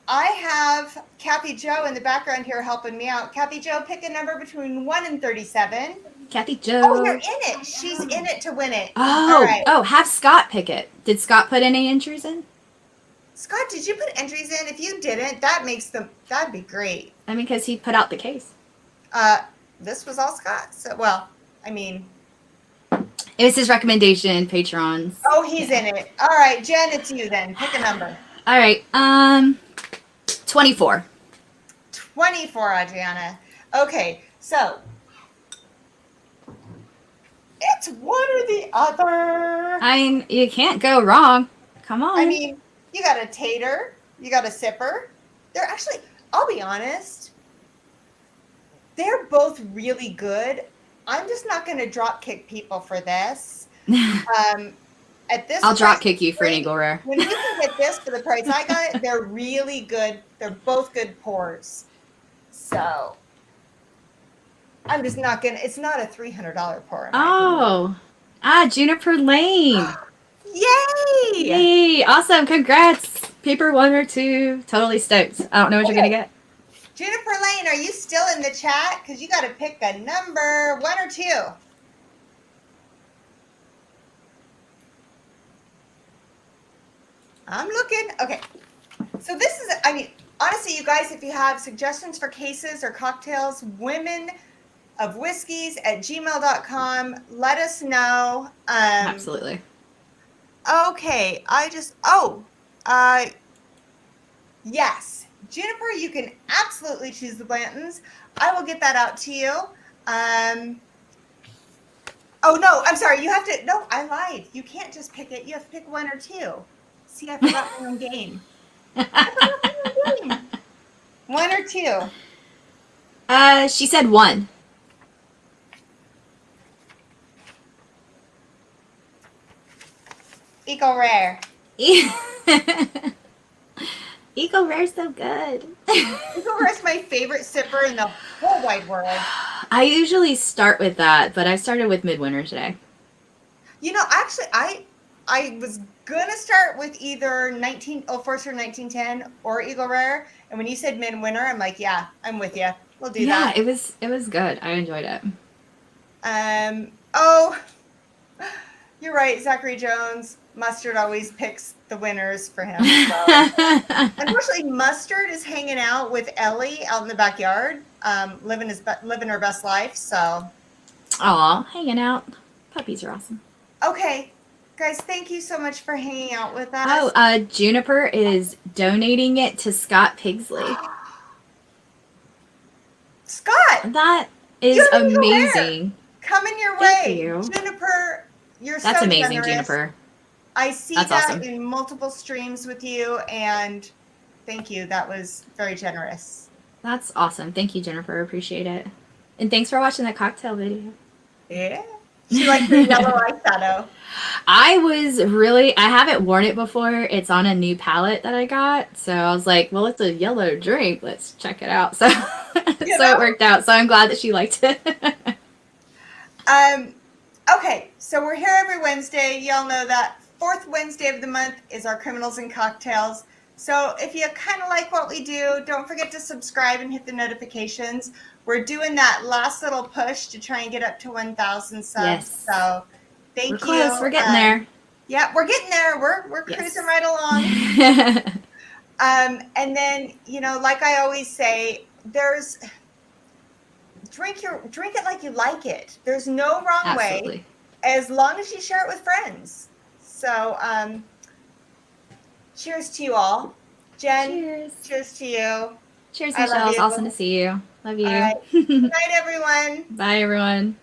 I have Kathy Jo in the background here helping me out. Kathy Jo, pick a number between 1 and 37. Kathy Jo. Oh, you're in it. She's in it to win it. Oh, all right. Have Scott pick it. Did Scott put any entries in? Scott, did you put entries in? If you didn't, that'd be great. I mean, because he put out the case. This was all Scott. So, well, I mean, it was his recommendation, patrons. Oh, he's in it. All right, Jen, it's you then. Pick a number. All right, 24. 24, Adriana. Okay, so it's one or the other. I mean, you can't go wrong. Come on. I mean, you got a tater, you got a sipper. They're actually, I'll be honest, they're both really good. I'm just not going to drop kick people for this. At this, I'll drop kick you for an Eagle Rare. When you can get this for the price I got it, they're really good. They're both good pours. So I'm just not gonna. It's not a $300 pour. Juniper Lane. Yay! Yay! Awesome! Congrats. Paper 1 or 2. Totally stoked. I don't know what you're gonna get. Juniper Lane, are you still in the chat? Because you got to pick a number, 1 or 2. I'm looking. Okay. So this is, I mean, honestly, you guys, if you have suggestions for cases or cocktails, womenofwhiskies@gmail.com. Let us know. Absolutely. Okay. Yes. Juniper, you can absolutely choose the Blantons. I will get that out to you. Oh, no, I'm sorry. You have to, no, I lied. You can't just pick it. You have to pick 1 or 2. See, I forgot my own game. 1 or 2? She said 1. Eagle Rare. Eagle Rare's so good. Eagle Rare's my favorite sipper in the whole wide world. I usually start with that, but I started with Midwinter today. Actually, I was gonna start with either Forster 1910 or Eagle Rare, and when you said Midwinter, I'm like, yeah, I'm with you. We'll do that. Yeah, it was good. I enjoyed it. Oh, you're right, Zachary Jones. Mustard always picks the winners for him. So. Unfortunately, Mustard is hanging out with Ellie out in the backyard, living her best life. So, aw, hanging out. Puppies are awesome. Okay, guys, thank you so much for hanging out with us. Oh, Juniper is donating it to Scott Pigsley. Scott, that is amazing. Coming your Thank way, you. Juniper. You're That's so amazing, generous. Juniper. I see That's that awesome. in multiple streams with you, and thank you. That was very generous. That's awesome. Thank you, Jennifer. Appreciate it. And thanks for watching the cocktail video. Yeah. She liked her yellow eyeshadow. I haven't worn it before. It's on a new palette that I got. So I was like, well, it's a yellow drink. Let's check it out. So, so it worked out. So I'm glad that she liked it. Okay, so we're here every Wednesday. Y'all know that. Fourth Wednesday of the month is our Criminals and Cocktails. So if you kind of like what we do, don't forget to subscribe and hit the notifications. We're doing that last little push to try and get up to 1,000 subs. Yes. So thank We're you. close. We're getting there. Yeah, we're getting there. We're Yes. cruising right along. And then, you know, like I always say, drink it like you like it. There's no wrong way, as long as you share it with friends. So, cheers to you all. Jen, cheers to you. Cheers, Michelle. It's awesome to see you. Love you. All right. Good night, everyone. Bye, everyone.